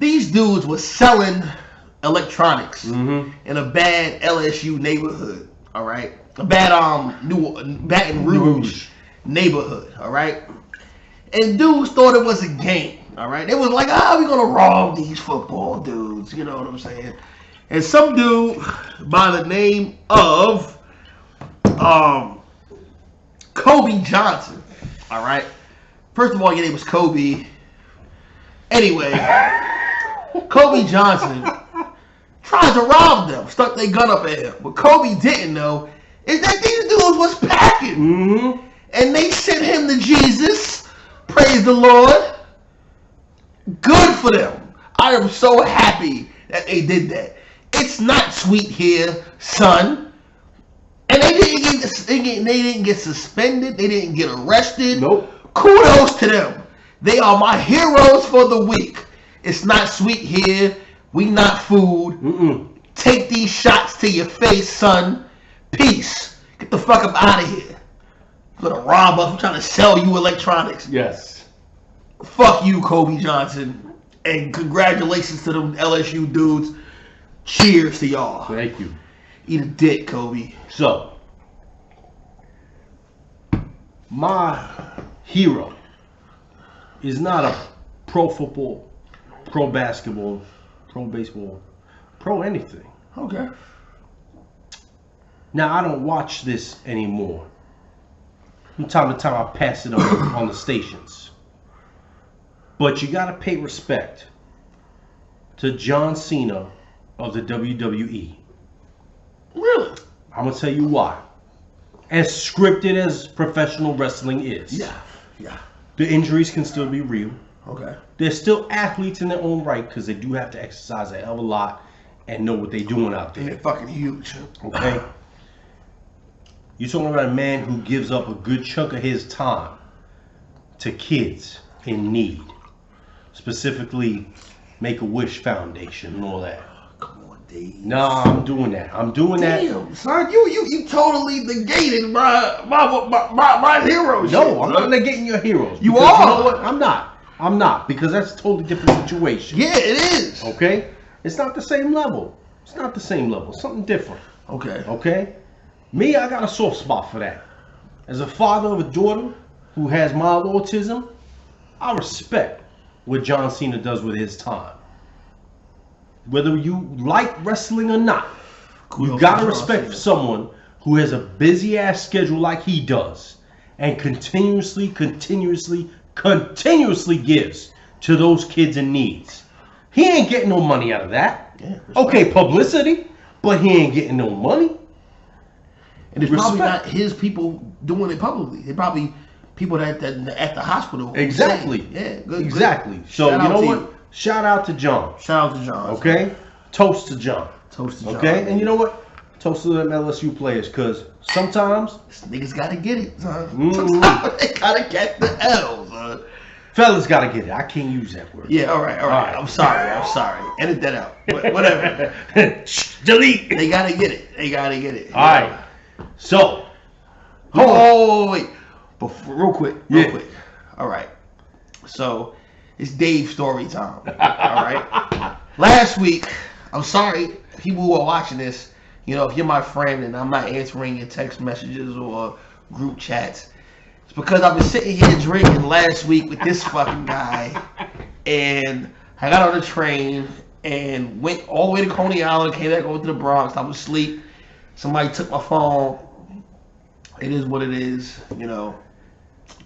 Speaker 2: These dudes were selling electronics in a bad LSU neighborhood. All right. A bad Baton Rouge neighborhood. All right. And dudes thought it was a game. All right. They was like, we're going to rob these football dudes. You know what I'm saying? And some dude by the name of Kobe Johnson. All right. First of all, your name was Kobe. Anyway, Kobe Johnson tried to rob them, stuck their gun up at him. What Kobe didn't know is that these dudes was packing. And they sent him to Jesus. Praise the Lord. Good for them. I am so happy that they did that. It's not sweet here, son. And they didn't get suspended. They didn't get arrested.
Speaker 1: Nope.
Speaker 2: Kudos to them. They are my heroes for the week. It's not sweet here. We not food. Take these shots to your face, son. Peace. Get the fuck up out of here. You're gonna rob us. I'm trying to sell you electronics.
Speaker 1: Yes.
Speaker 2: Fuck you, Kobe Johnson. And congratulations to them LSU dudes. Cheers to y'all.
Speaker 1: Thank you.
Speaker 2: Eat a dick, Kobe.
Speaker 1: So, my hero is not a pro football, pro basketball, pro baseball, pro anything.
Speaker 2: Okay.
Speaker 1: Now, I don't watch this anymore. From time to time, I pass it on the stations. But you got to pay respect to John Cena of the WWE.
Speaker 2: Really?
Speaker 1: I'm going to tell you why. As scripted as professional wrestling is.
Speaker 2: Yeah.
Speaker 1: The injuries can still be real.
Speaker 2: Okay.
Speaker 1: They're still athletes in their own right because they do have to exercise a hell of a lot and know what they're doing out
Speaker 2: And
Speaker 1: there.
Speaker 2: they're fucking huge.
Speaker 1: Okay? You're talking about a man who gives up a good chunk of his time to kids in need. Specifically, Make-A-Wish Foundation and all that.
Speaker 2: Come on, Dave.
Speaker 1: Nah, I'm doing that.
Speaker 2: Damn, son, you totally negated my heroes.
Speaker 1: No, I'm not negating your heroes.
Speaker 2: You
Speaker 1: because
Speaker 2: are.
Speaker 1: You know what? I'm not because that's a totally different situation.
Speaker 2: Yeah, it is.
Speaker 1: Okay? It's not the same level. It's not the same level. Something different.
Speaker 2: Okay.
Speaker 1: Okay? Me, I got a soft spot for that. As a father of a daughter who has mild autism, I respect what John Cena does with his time. Whether you like wrestling or not, you gotta respect someone who has a busy ass schedule like he does and continuously gives to those kids in needs. He ain't getting no money out of that.
Speaker 2: Yeah,
Speaker 1: okay, publicity, but he ain't getting no money.
Speaker 2: And it's probably not his people doing it publicly. They're probably people that at the hospital.
Speaker 1: Exactly.
Speaker 2: Yeah, good.
Speaker 1: Exactly.
Speaker 2: Good.
Speaker 1: So you know what? Shout out to John.
Speaker 2: Shout out to John.
Speaker 1: Okay? Toast to John.
Speaker 2: Toast to John.
Speaker 1: Okay? And you know what? Toast to them LSU players, because sometimes
Speaker 2: niggas gotta get it, son.
Speaker 1: Mm-hmm.
Speaker 2: Sometimes they gotta get the L, son.
Speaker 1: Fellas gotta get it. I can't use that word.
Speaker 2: Yeah, all right. I'm sorry. Edit that out. Whatever.
Speaker 1: Delete.
Speaker 2: They gotta get it.
Speaker 1: All right. So,
Speaker 2: wait. Real quick. All right. So, it's Dave's story time. All right. Last week, I'm sorry, people who are watching this, you know, if you're my friend and I'm not answering your text messages or group chats, it's because I've been sitting here drinking last week with this fucking guy, and I got on the train and went all the way to Coney Island, came back over to the Bronx. I was asleep. Somebody took my phone. It is what it is, you know.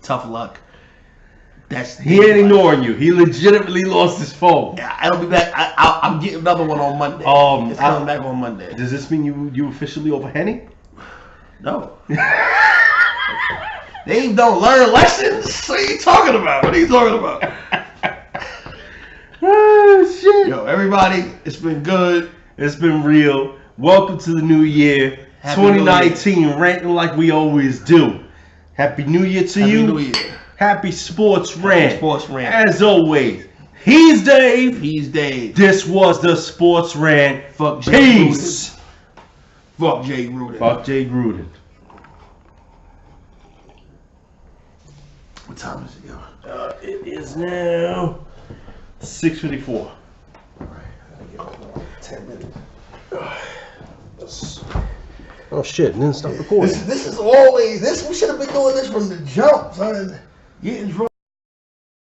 Speaker 2: Tough luck.
Speaker 1: He ain't ignoring you. He legitimately lost his phone.
Speaker 2: Yeah, I'll be back. I'm getting another one on Monday. It's coming back on Monday.
Speaker 1: Does this mean you officially over Henny?
Speaker 2: No. They don't learn lessons. What are you talking about?
Speaker 1: Oh, shit.
Speaker 2: Yo, everybody, it's been good.
Speaker 1: It's been real. Welcome to the new year.
Speaker 2: Happy
Speaker 1: 2019,
Speaker 2: New Year.
Speaker 1: ranting like we always do. Happy New Year to you.
Speaker 2: Happy New Year.
Speaker 1: Happy Sports Rant.
Speaker 2: Sports Rant.
Speaker 1: As always, he's Dave.
Speaker 2: He's Dave.
Speaker 1: This was the Sports Rant.
Speaker 2: Fuck Jay
Speaker 1: Peace.
Speaker 2: Gruden. Fuck Jay Gruden.
Speaker 1: Fuck Jay Gruden.
Speaker 2: What time is it, yo?
Speaker 1: It is now 6:54.
Speaker 2: All right, I gotta get up 10 minutes.
Speaker 1: Oh shit! And then stop recording.
Speaker 2: This is always this. We should have been doing this from the jump, son. Getting drunk.